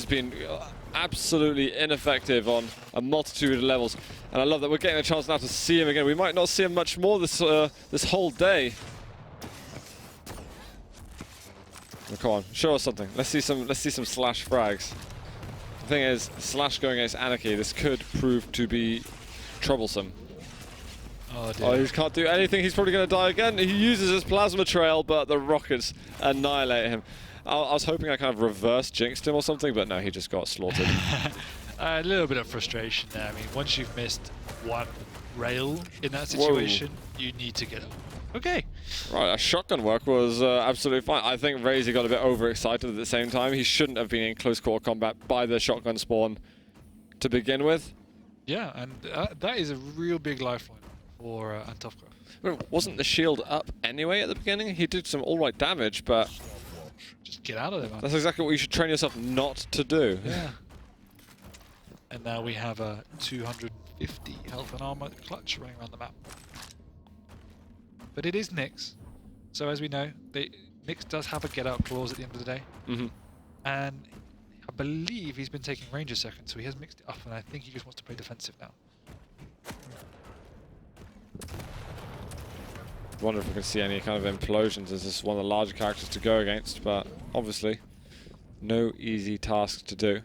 been absolutely ineffective on a multitude of levels, and I love that we're getting a chance now to see him again. We might not see him much more this this whole day. Oh, come on, show us something. Let's see some Slash frags. The thing is, Slash going against Anarchy, this could prove to be troublesome. Oh, dear. Oh, he can't do anything. He's probably going to die again. He uses his plasma trail, but the rockets annihilate him. I was hoping I kind of reverse jinxed him or something, but no, he just got slaughtered. A little bit of frustration there. I mean, once you've missed one rail in that situation, you need to get up. Okay. Right, a shotgun work was absolutely fine. I think Razy got a bit overexcited at the same time. He shouldn't have been in close quarter combat by the shotgun spawn to begin with. Yeah, and that is a real big lifeline for ANTOWKA. But wasn't the shield up anyway at the beginning? He did some alright damage, but just get out of there, man. That's exactly what you should train yourself not to do. Yeah. And now we have a 250 health and armor clutch running around the map. But it is Nyx, so as we know, Nyx does have a get-out clause at the end of the day. And I believe he's been taking range a second, so he has mixed it up, and I think he just wants to play defensive now. Wonder if we can see any kind of implosions, as this is one of the larger characters to go against, but obviously no easy task to do.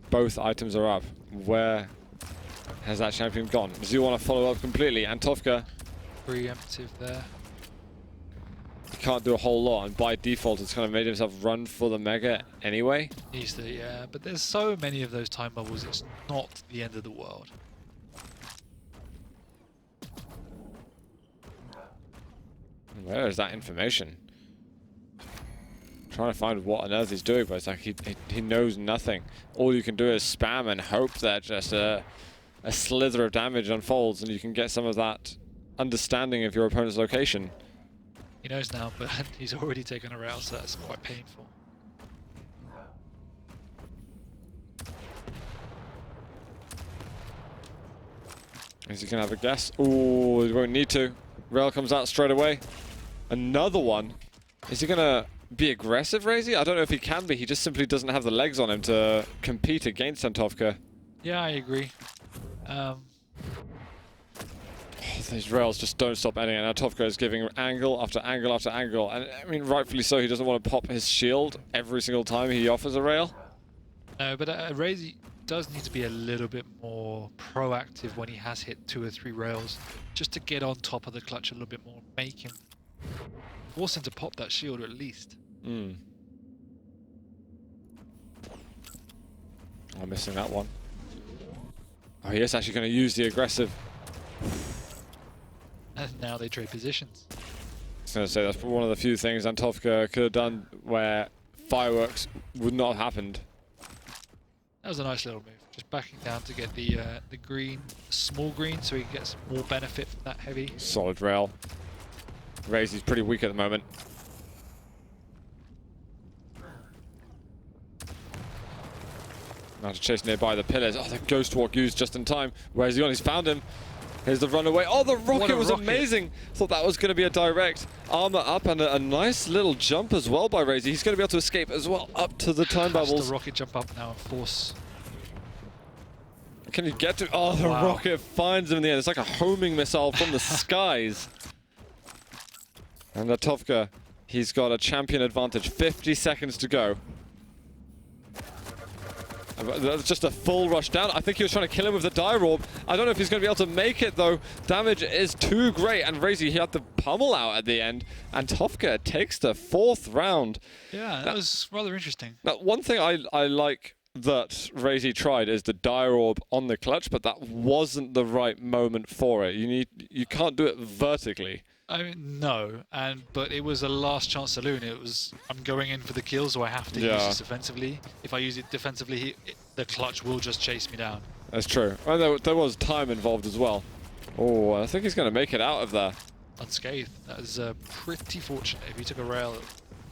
Both items are up. Where has that champion gone? Does he want to follow up completely? ANTOWKA Preemptive there. He can't do a whole lot, and by default it's kind of made himself run for the mega anyway. Yeah, but there's so many of those time bubbles, it's not the end of the world. Where is that information? I'm trying to find what on earth he's doing, but it's like he knows nothing. All you can do is spam and hope that just a slither of damage unfolds and you can get some of that understanding of your opponent's location. He knows now, but he's already taken a rail, so that's quite painful. Is he going to have a guess? Ooh, he won't need to. Rail comes out straight away. Another one. Is he going to be aggressive, Razy? I don't know if he can be. He just simply doesn't have the legs on him to compete against ANTOWKA. Yeah, I agree. These rails just don't stop ending, and ANTOWKA is giving angle after angle after angle. And I mean, rightfully so, he doesn't want to pop his shield every single time he offers a rail. No, but Razy does need to be a little bit more proactive when he has hit 2 or 3 rails, just to get on top of the clutch a little bit more, make him, force him to pop that shield at least. I'm missing that one. Oh, he is actually going to use the aggressive. And now they trade positions. I was going to say, that's one of the few things ANTOWKA could have done where fireworks would not have happened. That was a nice little move. Just backing down to get the green, small green, so he gets more benefit from that heavy. Solid rail. Razy's pretty weak at the moment. Now to chase nearby the pillars. Oh, the ghost walk used just in time. Where's he on? He's found him. Here's the runaway. Oh, the rocket was amazing. Thought that was going to be a direct armor up and a nice little jump as well by Razy. He's going to be able to escape as well up to the time bubbles. The rocket jump up now and force. Can you get to? Oh, the rocket finds him in the end. It's like a homing missile from the skies. And ANTOWKA, he's got a champion advantage. 50 seconds to go. That's just a full rush down. I think he was trying to kill him with the Dire Orb. I don't know if he's going to be able to make it, though. Damage is too great, and Razy, he had the pummel out at the end. And ANTOWKA takes the 4th round. Yeah, that was rather interesting. Now, one thing I like that Razy tried is the Dire Orb on the clutch, but that wasn't the right moment for it. You can't do it vertically. I mean, no, but it was a last chance saloon. It was, I'm going in for the kill, so I have to use this offensively. If I use it defensively, the clutch will just chase me down. That's true. And there was time involved as well. Oh, I think he's going to make it out of there. Unscathed. That is pretty fortunate. If he took a rail,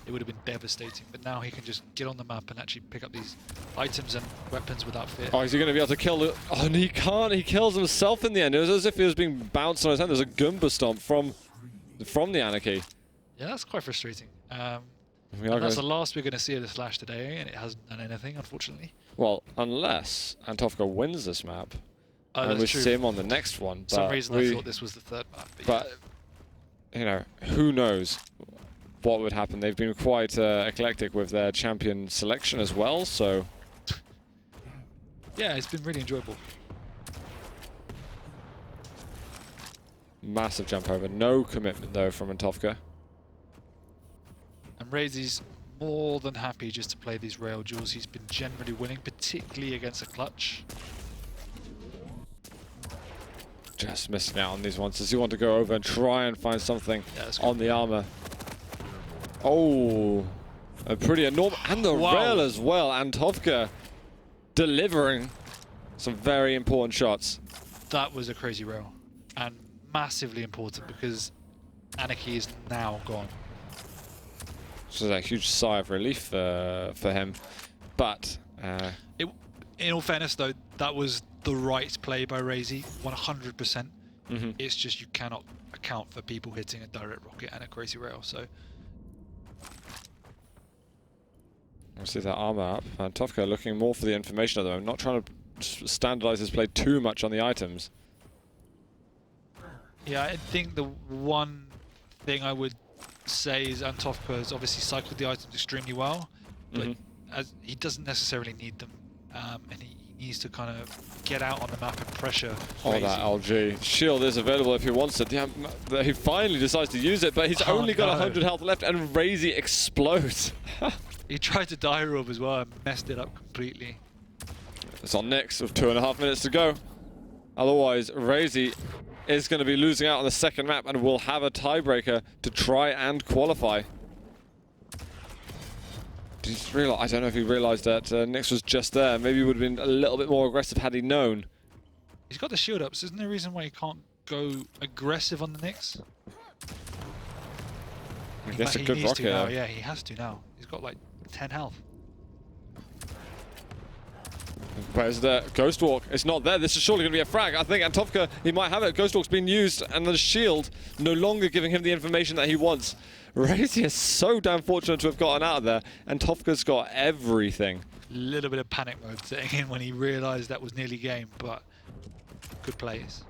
it would have been devastating. But now he can just get on the map and actually pick up these items and weapons without fear. Oh, is he going to be able to kill it? Oh, and he can't. He kills himself in the end. It was as if he was being bounced on his hand. There's a Goomba Stomp from the Anarchy. Yeah, that's quite frustrating. And that's the last we're going to see of the Slash today, and it hasn't done anything, unfortunately. Well, unless ANTOWKA wins this map, and we see him on the next one. For some reason, I thought this was the 3rd map. But you know, who knows what would happen? They've been quite eclectic with their champion selection as well, so... Yeah, it's been really enjoyable. Massive jump over. No commitment, though, from ANTOWKA. And Razy's more than happy just to play these rail duels. He's been generally winning, particularly against a clutch. Just missing out on these ones. Does he want to go over and try and find something on the armor? Oh, a pretty enormous... And the rail as well. ANTOWKA delivering some very important shots. That was a crazy rail. And massively important because Anarchy is now gone. This is a huge sigh of relief for him. But... in all fairness, though, that was the right play by Razy, 100%. It's just you cannot account for people hitting a direct rocket and a crazy rail, so... We'll see that armor up. ANTOWKA looking more for the information at the moment, not trying to standardize his play too much on the items. Yeah, I think the one thing I would say is ANTOWKA has obviously cycled the items extremely well, but as he doesn't necessarily need them, and he needs to kind of get out on the map and pressure. Oh, that LG. Shield is available if he wants it. Yeah, he finally decides to use it, but he's only got 100 health left, and Razy explodes. He tried to Dire Orb as well and messed it up completely. It's on Nyx with 2.5 minutes to go. Otherwise, Razy is going to be losing out on the second map and will have a tiebreaker to try and qualify. I don't know if he realized that Nyx was just there. Maybe he would have been a little bit more aggressive had he known. He's got the shield up, so isn't there a reason why he can't go aggressive on the Nyx? I guess a good rocket. Now. Yeah, he has to now. He's got like 10 health. Where's the Ghost Walk? It's not there. This is surely going to be a frag. I think ANTOWKA, he might have it. Ghost Walk's been used, and the shield no longer giving him the information that he wants. Razy is so damn fortunate to have gotten out of there, and ANTOWKA's got everything. A little bit of panic mode setting in when he realized that was nearly game, but good plays.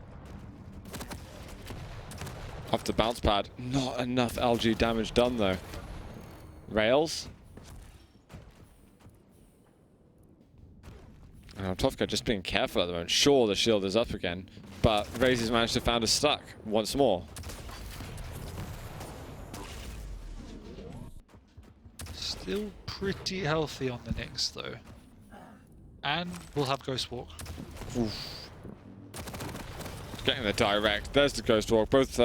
Off the bounce pad. Not enough LG damage done, though. Rails. ANTOWKA just being careful at the moment. Sure, the shield is up again, but Razy's managed to find us stuck once more. Still pretty healthy on the Nyx, though. And we'll have Ghost Walk. Oof. Getting the direct. There's the Ghost Walk. Both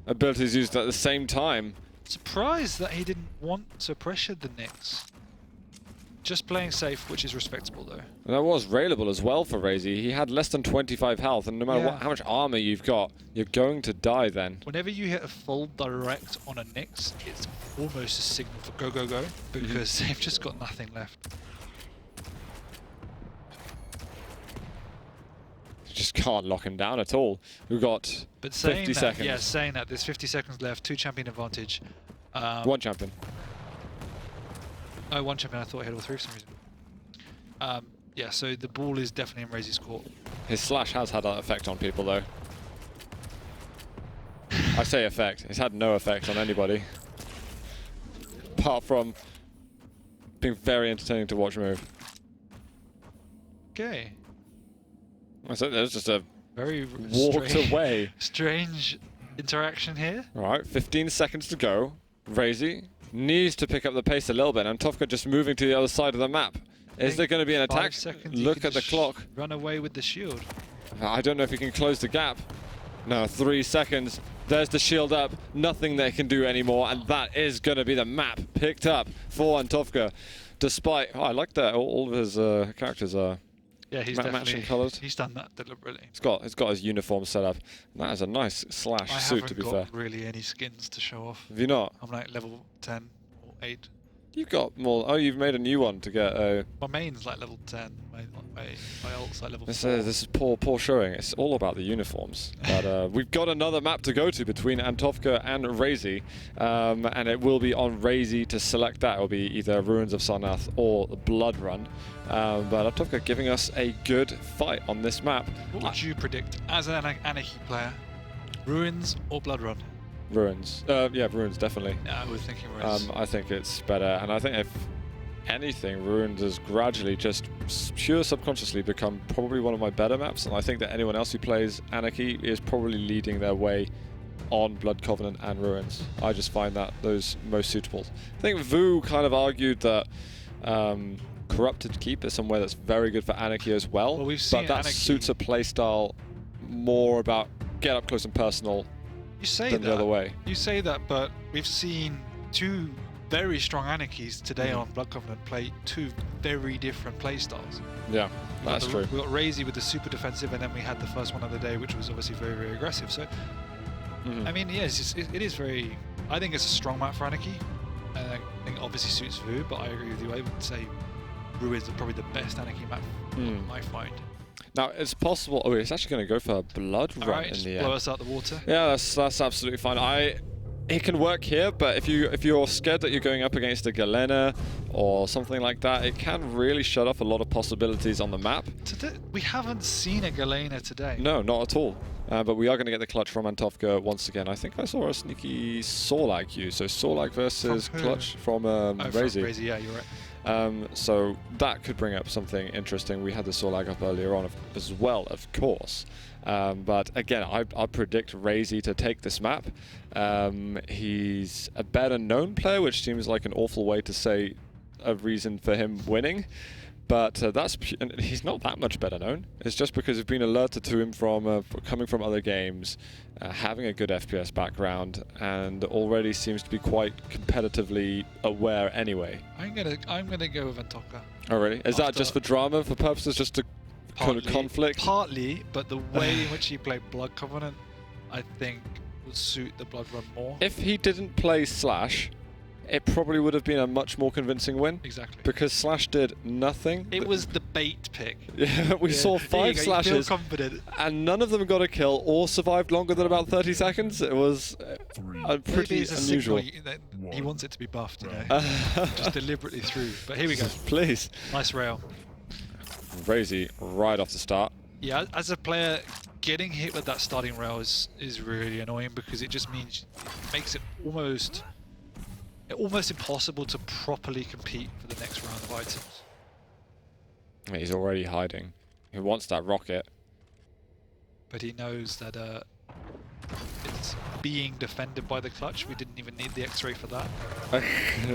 abilities used at the same time. Surprised that he didn't want to pressure the Nyx. Just playing safe, which is respectable, though. And that was railable as well for Razy. He had less than 25 health, and no matter how much armor you've got, you're going to die then. Whenever you hit a full direct on a Nyx, it's almost a signal for go, go, go, because they've just got nothing left. You just can't lock him down at all. We've got 50 seconds. Yeah, saying that, there's 50 seconds left, 2 champion advantage. 1 champion. Oh, 1 champion, I thought I had all 3 for some reason. Yeah, so the ball is definitely in Razy's court. His slash has had that effect on people, though. I say effect. It's had no effect on anybody. Apart from being very entertaining to watch move. Okay. So there's just a very walked away. Strange interaction here. All right, 15 seconds to go. Razy needs to pick up the pace a little bit, and ANTOWKA just moving to the other side of the map. Is there going to be an attack? Look at the clock. Run away with the shield. I don't know if he can close the gap. No, 3 seconds. There's the shield up. Nothing they can do anymore, and that is going to be the map picked up for ANTOWKA. Despite, oh, I like that. All of his characters are he's matching colours. He's done that deliberately. He's got his uniform set up. That is a nice slash suit, to be fair. I haven't got really any skins to show off. Have you not? I'm like level 10 or 8. You've got more. Oh, you've made a new one to get a. My main's like level 10. My ult's like level 4. This is poor showing. It's all about the uniforms. But we've got another map to go to between ANTOWKA and Razy, and it will be on Razy to select that. It will be either Ruins of Sarnath or Blood Run. But ANTOWKA giving us a good fight on this map. What would you predict as an Anarchy player? Ruins or Blood Run? Ruins. Yeah, Ruins, definitely. Yeah, I was thinking Ruins. I think it's better, and I think if anything, Ruins has gradually just pure subconsciously become probably one of my better maps, and I think that anyone else who plays Anarchy is probably leading their way on Blood Covenant and Ruins. I just find that those most suitable. I think Vu kind of argued that Corrupted Keep is somewhere that's very good for Anarchy as well, we've seen but that Anarchy suits a playstyle more about get up close and personal. You say than that. The other way. You say that, but we've seen 2 very strong Anarchies today on Blood Covenant play 2 very different playstyles. Yeah, that's true. We got Razy with the super defensive, and then we had the first one of the day, which was obviously very, very aggressive. So, I mean, yes, it is very. I think it's a strong map for Anarchy, and I think it obviously suits Vu. But I agree with you. I would say Ruins is probably the best Anarchy map I find. Now it's possible. Oh, it's actually going to go for a Blood Run in the end. Blow us out the water. Yeah, that's absolutely fine. It can work here, but if you're scared that you're going up against a Galena or something like that, it can really shut off a lot of possibilities on the map. Today, we haven't seen a Galena today. No, not at all. But we are going to get the clutch from ANTOWKA once again. I think I saw a sneaky Sorlag queue. So Sorlag versus clutch from Razy. From Razy, yeah, you're right. So that could bring up something interesting. We had the Sorlag up earlier on as well, of course. But again, I predict Razy to take this map. He's a better known player, which seems like an awful way to say a reason for him winning. But he's not that much better known. It's just because we've been alerted to him from coming from other games, having a good FPS background, and already seems to be quite competitively aware anyway. I'm gonna go with ANTOWKA. Oh really? Is that just for drama, for purposes just to kind of conflict? Partly, but the way in which he played Blood Covenant, I think, would suit the Blood Run more. If he didn't play Slash, it probably would have been a much more convincing win. Exactly. Because Slash did nothing. It was the bait pick. Yeah, we saw 5 slashes, and none of them got a kill or survived longer than about 30 seconds. It was pretty unusual. He wants it to be buffed, you know. Just deliberately threw. But here we go. Please. Nice rail. Razy right off the start. Yeah, as a player, getting hit with that starting rail is really annoying because it just means it makes it almost impossible to properly compete for the next round of items. He's already hiding. He wants that rocket. But he knows that it's being defended by the clutch. We didn't even need the X-ray for that.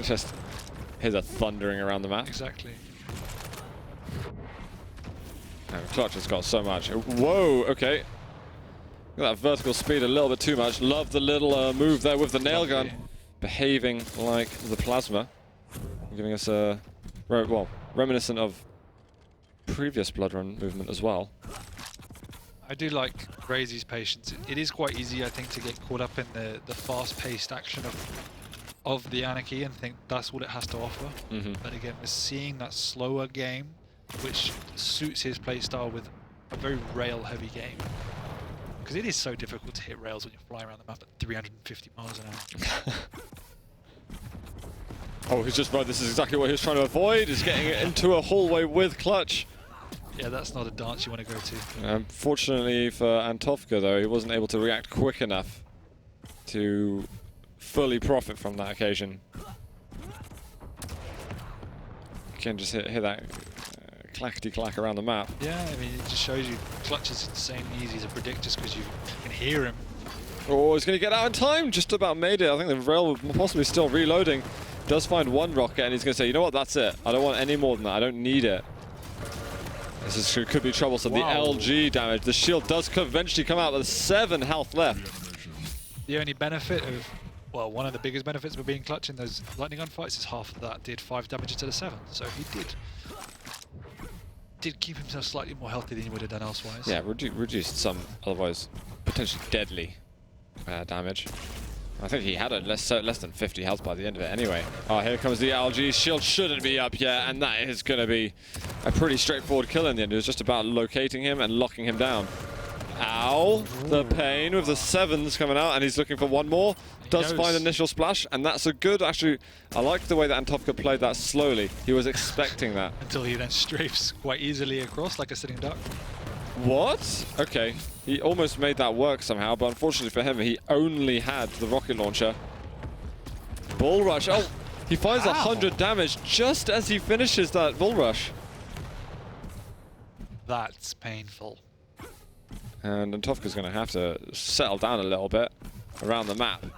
Just here's a thundering around the map. Exactly. And clutch has got so much. Whoa, okay. Look at that vertical speed a little bit too much. Love the little move there with the nail gun. Behaving like the plasma, giving us a reminiscent of previous Blood Run movement as well. I do like Razy's patience. It is quite easy, I think, to get caught up in the fast-paced action of the Anarchy and think that's what it has to offer. But again, we're seeing that slower game, which suits his playstyle with a very rail-heavy game. Because it is so difficult to hit rails when you're flying around the map at 350 miles an hour. Oh, he's just right. This is exactly what he was trying to avoid, is getting into a hallway with clutch. Yeah, that's not a dance you want to go to. Fortunately for ANTOWKA, though, he wasn't able to react quick enough. to fully profit from that occasion. You can just hear that clackety-clack around the map. Yeah, I mean, it just shows you Clutch is insanely easy to predict just because you can hear him. Oh, he's going to get out in time. Just about made it. I think the rail possibly still reloading. Does find one rocket, and he's going to say, you know what, that's it. I don't want any more than that. I don't need it. This could be troublesome. Wow. The LG damage. The shield does eventually come out with 7 health left. The only benefit of, well, one of the biggest benefits of being Clutch in those lightning gun fights is half of that did 5 damage instead of 7. So he did keep himself slightly more healthy than he would have done elsewise. Yeah, reduced some otherwise potentially deadly damage. I think he had less than 50 health by the end of it anyway. Oh, here comes the LG. Shield shouldn't be up yet, and that is going to be a pretty straightforward kill in the end. It was just about locating him and locking him down. Ow! The pain with the 7s coming out, and he's looking for one more. Does find initial splash, and that's a good, actually, I like the way that ANTOWKA played that slowly. He was expecting that. Until he then strafes quite easily across like a sitting duck. What? Okay. He almost made that work somehow, but unfortunately for him, he only had the rocket launcher. Bull rush. Oh, he finds 100 damage just as he finishes that bull rush. That's painful. And ANTOWKA's going to have to settle down a little bit around the map and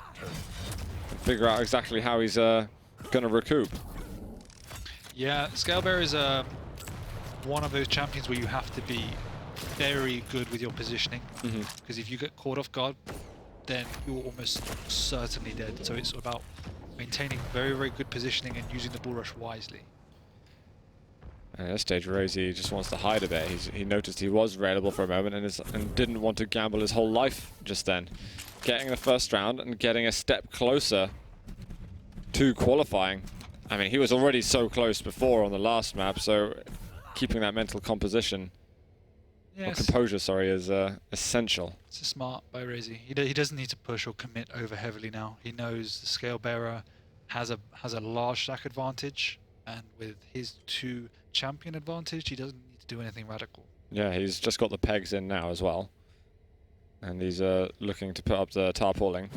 figure out exactly how he's going to recoup. Yeah, Scalebearer is one of those champions where you have to be very good with your positioning, because if you get caught off guard, then you're almost certainly dead. So it's about maintaining very, very good positioning and using the bull rush wisely. And at this stage, Rosie just wants to hide a bit. He noticed he was railable for a moment and didn't want to gamble his whole life just then. Getting the first round and getting a step closer to qualifying. I mean, he was already so close before on the last map, so keeping that mental composition. Yes. Or composure, sorry, is essential. It's smart by Razy. He doesn't need to push or commit over heavily now. He knows the Scalebearer has a large stack advantage, and with his 2 champion advantage, he doesn't need to do anything radical. Yeah, he's just got the pegs in now as well, and he's looking to put up the tarpauling,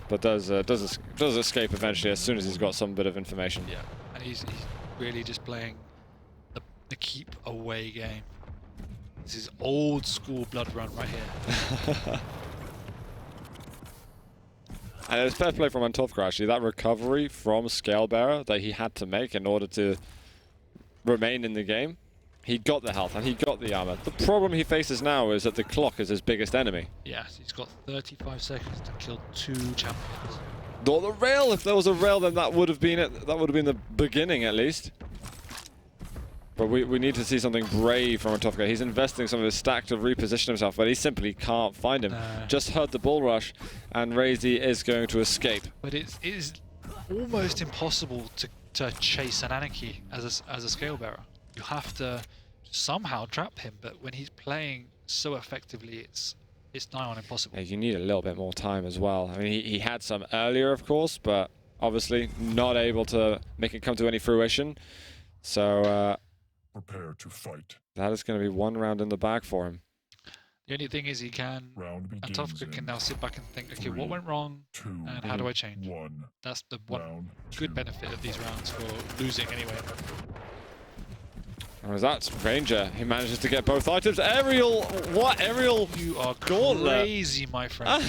but does escape eventually as soon as he's got some bit of information. Yeah, and he's really just playing the keep away game. This is old school blood run right here. And it's fair play from ANTOWKA actually. That recovery from Scalebearer that he had to make in order to remain in the game, he got the health and he got the armor. The problem he faces now is that the clock is his biggest enemy. Yes, he's got 35 seconds to kill 2 champions. Or the rail. If there was a rail, then that would have been it. That would have been the beginning at least. But we need to see something brave from ANTOWKA. He's investing some of his stack to reposition himself, but he simply can't find him. Just heard the bull rush, and Razy is going to escape. But it is almost impossible to chase an Anarchy as a Scalebearer. You have to somehow trap him, but when he's playing so effectively, it's nigh on impossible. Yeah, you need a little bit more time as well. I mean, he had some earlier, of course, but obviously not able to make it come to any fruition. So prepare to fight. That is going to be 1 round in the bag for him. The only thing is he can, ANTOWKA can now sit back and think, okay, 3, what went wrong and how do I change? 1. That's the one good benefit of these rounds for losing anyway. Oh, that's Ranger. He manages to get both items. Aerial, what? Aerial You are gauntlet. Crazy, my friend.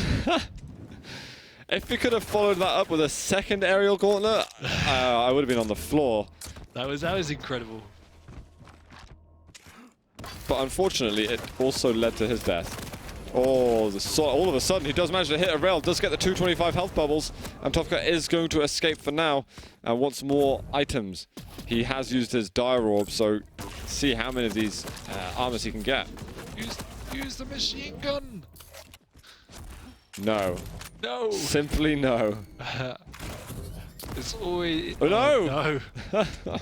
If he could have followed that up with a second aerial gauntlet, I would have been on the floor. That was incredible. But unfortunately, it also led to his death. Oh, all of a sudden, he does manage to hit a rail, does get the 225 health bubbles, and ANTOWKA is going to escape for now and wants more items. He has used his Dire Orb, so see how many of these armors he can get. Use the machine gun! No. No! Simply no. It's always... Oh, no! No!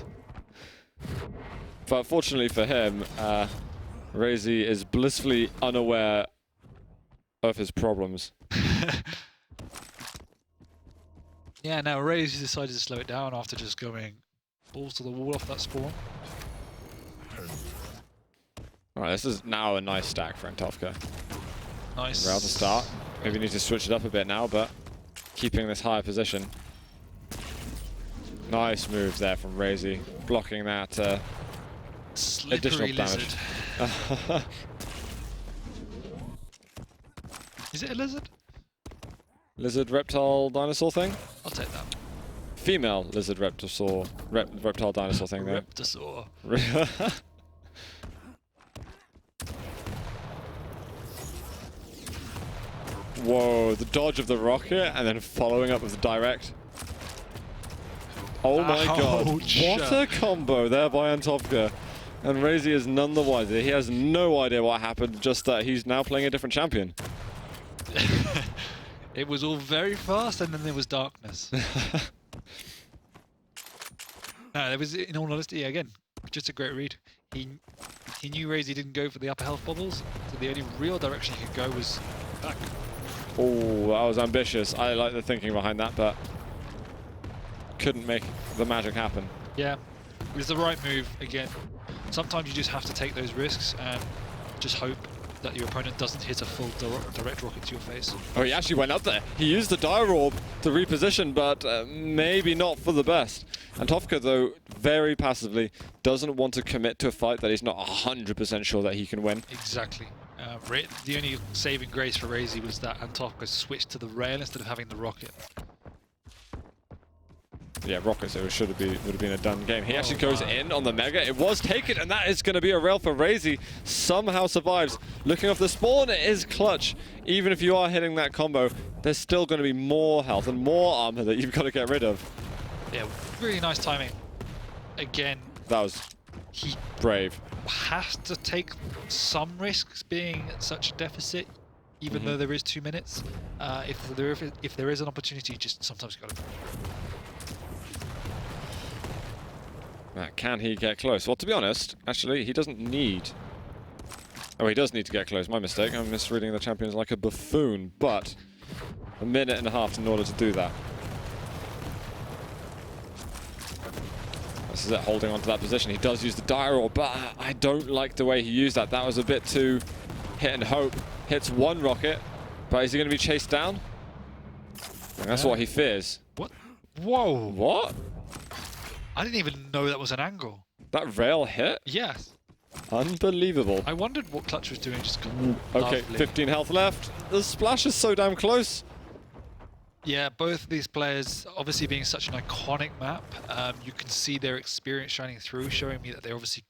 But fortunately for him, Razy is blissfully unaware of his problems. Yeah, now Razy decided to slow it down after just going balls to the wall off that spawn. Alright, this is now a nice stack for ANTOWKA. Nice. Rail to start. Maybe need to switch it up a bit now, but keeping this higher position. Nice move there from Razy, blocking that additional damage. Is it a lizard? Lizard, reptile, dinosaur thing? I'll take that. Female lizard, reptile, reptile, dinosaur thing there. Reptosaur. Whoa, the dodge of the rocket and then following up with the direct. Oh my god, what a combo there by ANTOWKA. And Razy is none the wiser. He has no idea what happened, just that he's now playing a different champion. It was all very fast and then there was darkness. No, there was, in all honesty, again, just a great read. He knew Razy didn't go for the upper health bubbles, so the only real direction he could go was back. Oh, that was ambitious. I like the thinking behind that, but couldn't make the magic happen. Yeah, it was the right move. Again, sometimes you just have to take those risks and just hope that your opponent doesn't hit a full direct rocket to your face. Oh, he actually went up there. He used the Dire Orb to reposition, but maybe not for the best. ANTOWKA, though, very passively, doesn't want to commit to a fight that he's not 100% sure that he can win. Exactly. The only saving grace for Razy was that ANTOWKA switched to the rail instead of having the rocket. Yeah, rockets, it would have been a done game. He actually goes in on the Mega. It was taken, and that is going to be a rail for Razy. Somehow survives. Looking off the spawn, it is clutch. Even if you are hitting that combo, there's still going to be more health and more armor that you've got to get rid of. Yeah, really nice timing. Again, that was brave. Has to take some risks being at such a deficit, even though there is 2 minutes. If there is an opportunity, just sometimes got to. Can he get close? Well, to be honest, actually, he doesn't need... Oh, he does need to get close. My mistake. I'm misreading the champions like a buffoon, but a minute and a half in order to do that. This is it, holding on to that position. He does use the Dire Orb, but I don't like the way he used that. That was a bit too hit and hope. Hits one rocket, but is he going to be chased down? And that's what he fears. What? Whoa! What? I didn't even know that was an angle. That rail hit? Yes. Unbelievable. I wondered what Clutch was doing. Just okay, 15 health left. The splash is so damn close. Yeah, both of these players, obviously being such an iconic map, you can see their experience shining through, showing me that they're obviously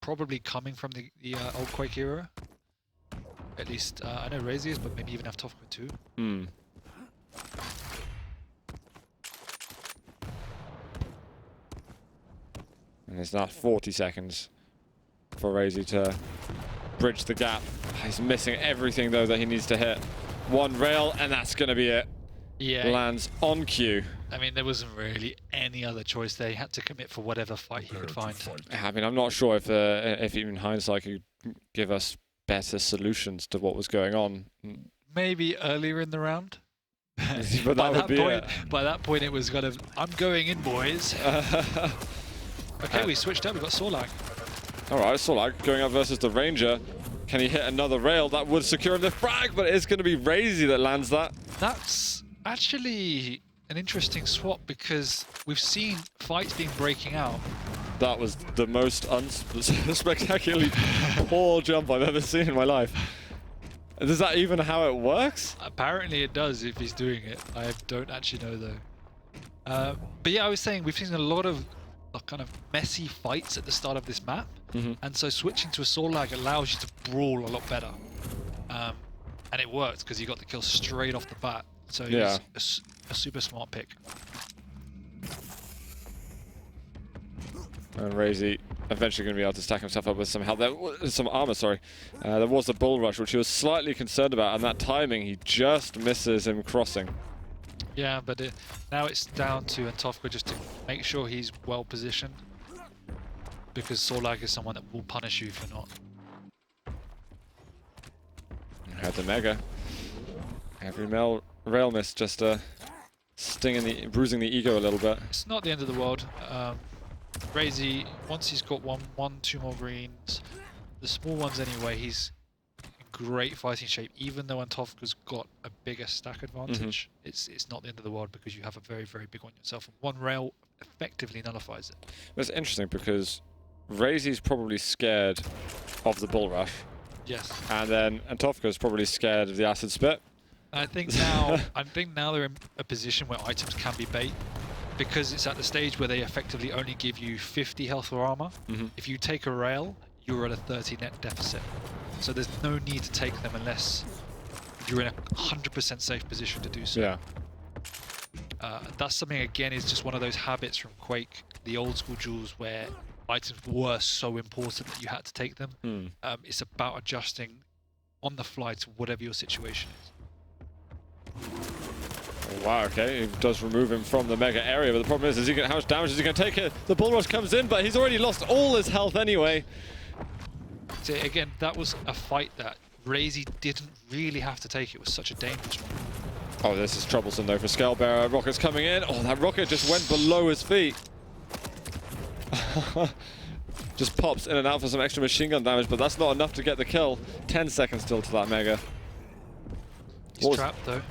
probably coming from the old Quake era. At least, I know Razy is, but maybe even ANTOWKA too. And there's now 40 seconds for Razy to bridge the gap. He's missing everything, though, that he needs to hit. One rail, and that's going to be it. Yeah. Lands on cue. I mean, there wasn't really any other choice there. He had to commit for whatever fight he could find. I mean, I'm not sure if even hindsight could give us better solutions to what was going on. Maybe earlier in the round. But by that point, it was kind of, I'm going in, boys. Okay, we switched up. We got Sorlag. All right, Sorlag going up versus the Ranger. Can he hit another rail? That would secure him the frag, but it's going to be Razy that lands that. That's actually an interesting swap because we've seen fights being breaking out. That was the most spectacularly poor jump I've ever seen in my life. Is that even how it works? Apparently it does if he's doing it. I don't actually know though. But yeah, I was saying we've seen a lot of kind of messy fights at the start of this map, and so switching to a Sorlag allows you to brawl a lot better. And it worked because you got the kill straight off the bat. So yeah, a super smart pick. And Razy eventually going to be able to stack himself up with some health. Some armor, sorry. There was a bull rush, which he was slightly concerned about, and that timing, he just misses him crossing. Yeah, but now it's down to ANTOWKA just to make sure he's well positioned, because Sorlag is someone that will punish you if you're not. Had the Mega. Every rail miss just bruising the ego a little bit. It's not the end of the world. Razy, once he's got two more greens, the small ones anyway, he's in great fighting shape. Even though ANTOWKA's got a bigger stack advantage, it's not the end of the world because you have a very, very big one yourself. And one rail effectively nullifies it. It's interesting because Razy's probably scared of the bull rush. Yes. And then ANTOWKA's probably scared of the acid spit. I think now they're in a position where items can be bait because it's at the stage where they effectively only give you 50 health or armor. If you take a rail, you're at a 30 net deficit. So there's no need to take them unless you're in a 100% safe position to do so. Yeah. That's something, again, is just one of those habits from Quake, the old school duels where items were so important that you had to take them. It's about adjusting on the fly to whatever your situation is. Wow, okay, he does remove him from the mega area, but the problem is how much damage is he going to take? The bull rush comes in, but he's already lost all his health anyway. So again, that was a fight that Razy didn't really have to take. It was such a dangerous one. Oh, this is troublesome though for Scalebearer. Rocket's coming in. Oh, that rocket just went below his feet. Just pops in and out for some extra machine gun damage, but that's not enough to get the kill. 10 seconds still to that mega. He's trapped though.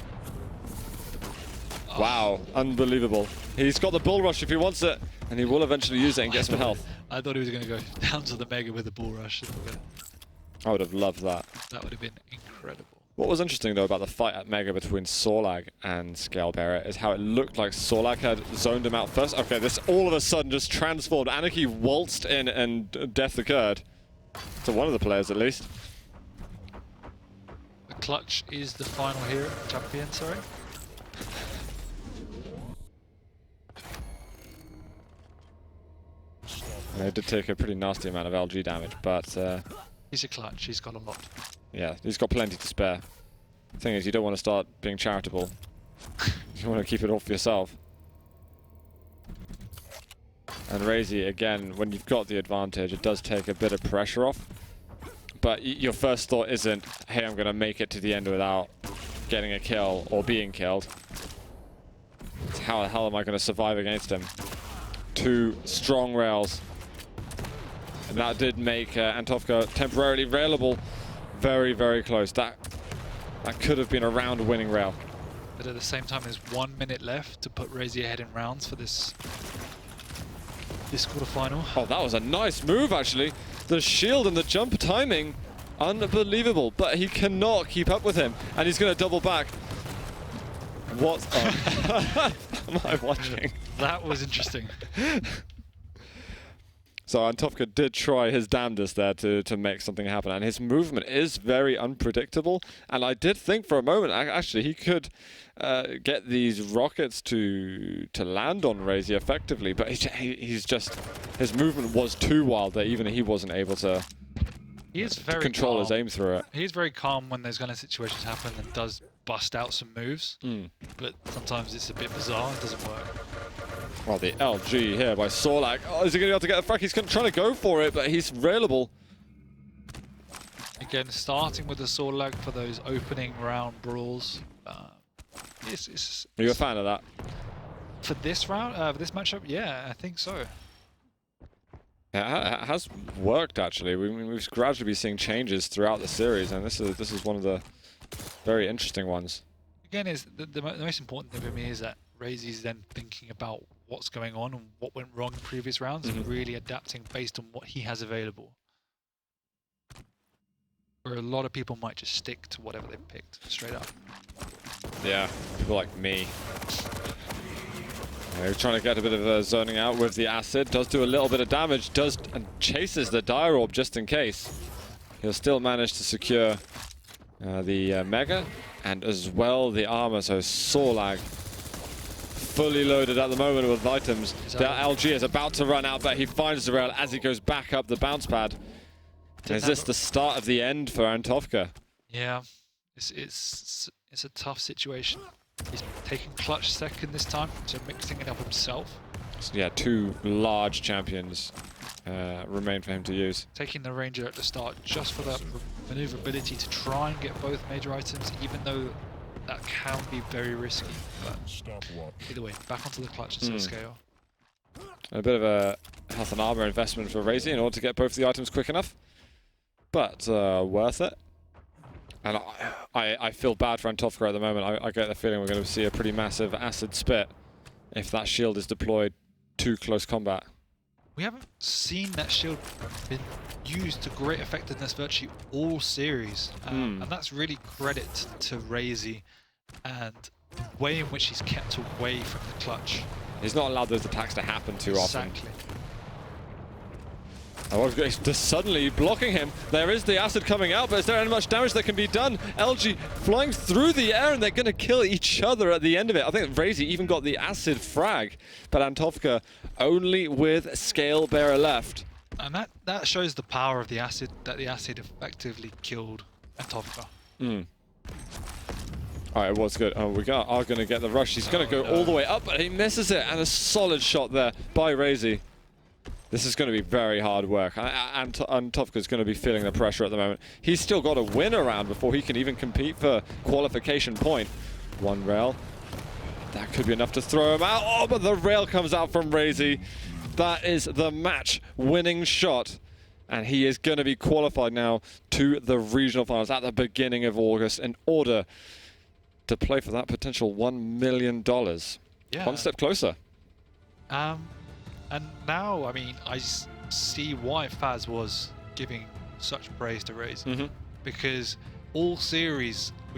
Wow, unbelievable. He's got the bull rush if he wants it, and he will eventually use it and get some health. I thought he was going to go down to the mega with the bull rush. I would have loved that. That would have been incredible. What was interesting though about the fight at mega between Sorlag and Scalebearer is how it looked like Sorlag had zoned him out first. Okay, this all of a sudden just transformed. Anarchy waltzed in and death occurred. To one of the players at least. The clutch is the final hero, champion, sorry. They did take a pretty nasty amount of LG damage, but he's a clutch, he's got a lot. Yeah, he's got plenty to spare. The thing is, you don't want to start being charitable. You want to keep it all for yourself. And Razy, again, when you've got the advantage, it does take a bit of pressure off. But your first thought isn't, hey, I'm going to make it to the end without getting a kill or being killed. It's how the hell am I going to survive against him? 2 strong rails. And that did make ANTOWKA temporarily railable. Very, very close. That could have been a round-winning rail. But at the same time, there's 1 minute left to put Razy ahead in rounds for this quarterfinal. Oh, that was a nice move, actually. The shield and the jump timing, unbelievable. But he cannot keep up with him, and he's going to double back. What am I watching? That was interesting. So ANTOWKA did try his damnedest there to make something happen, and his movement is very unpredictable. And I did think for a moment, actually, he could get these rockets to land on Razy effectively, but his movement was too wild that even he wasn't able to control his aim through it. He's very calm when those kind of situations happen and does bust out some moves, but sometimes it's a bit bizarre, it doesn't work. Well, the LG here by Sorlag. Oh, is he going to be able to get the frag? He's trying to go for it, but he's railable. Again, starting with the Sorlag for those opening round brawls. Are you a fan of that? For this round, for this matchup, yeah, I think so. Yeah, it has worked actually. We've gradually been seeing changes throughout the series, and this is one of the very interesting ones. Again, is the most important thing for me is that Razy's then thinking about what's going on and what went wrong in previous rounds and really adapting based on what he has available. Where a lot of people might just stick to whatever they've picked, straight up. Yeah, people like me. They're trying to get a bit of zoning out with the acid. Does do a little bit of damage, and chases the dire orb just in case. He'll still manage to secure the mega and as well the armor. So Sorlag fully loaded at the moment with items. The LG is about to run out, but he finds the rail as he goes back up the bounce pad. Is this the start of the end for ANTOWKA? Yeah, it's a tough situation. He's taking clutch second this time, so mixing it up himself. So yeah, 2 large champions remain for him to use. Taking the Ranger at the start just for that maneuverability to try and get both major items, even though that can be very risky. But either way, back onto the clutch instead of scale. A bit of a health and armor investment for Razy in order to get both the items quick enough, but worth it. And I feel bad for ANTOWKA at the moment. I get the feeling we're going to see a pretty massive acid spit if that shield is deployed to close combat. We haven't seen that shield been used to great effectiveness virtually all series, and that's really credit to Razy and the way in which he's kept away from the clutch. He's not allowed those attacks to happen too often. Exactly. Oh, just suddenly blocking him. There is the acid coming out, but is there any much damage that can be done? LG flying through the air, and they're going to kill each other at the end of it. I think Razy even got the acid frag, but ANTOWKA only with Scale Bearer left. And that shows the power of the acid, that the acid effectively killed ANTOWKA. All right, what's good? Oh, we are going to get the rush. He's going to go all the way up, but he misses it, and a solid shot there by Razy. This is going to be very hard work. ANTOWKA is going to be feeling the pressure at the moment. He's still got to win a round before he can even compete for qualification point. One rail. That could be enough to throw him out. Oh, but the rail comes out from Razy. That is the match-winning shot. And he is going to be qualified now to the regional finals at the beginning of August in order to play for that potential $1 million. Yeah. One step closer. And now, I mean, I see why Faz was giving such praise to Razy. Because all series, we've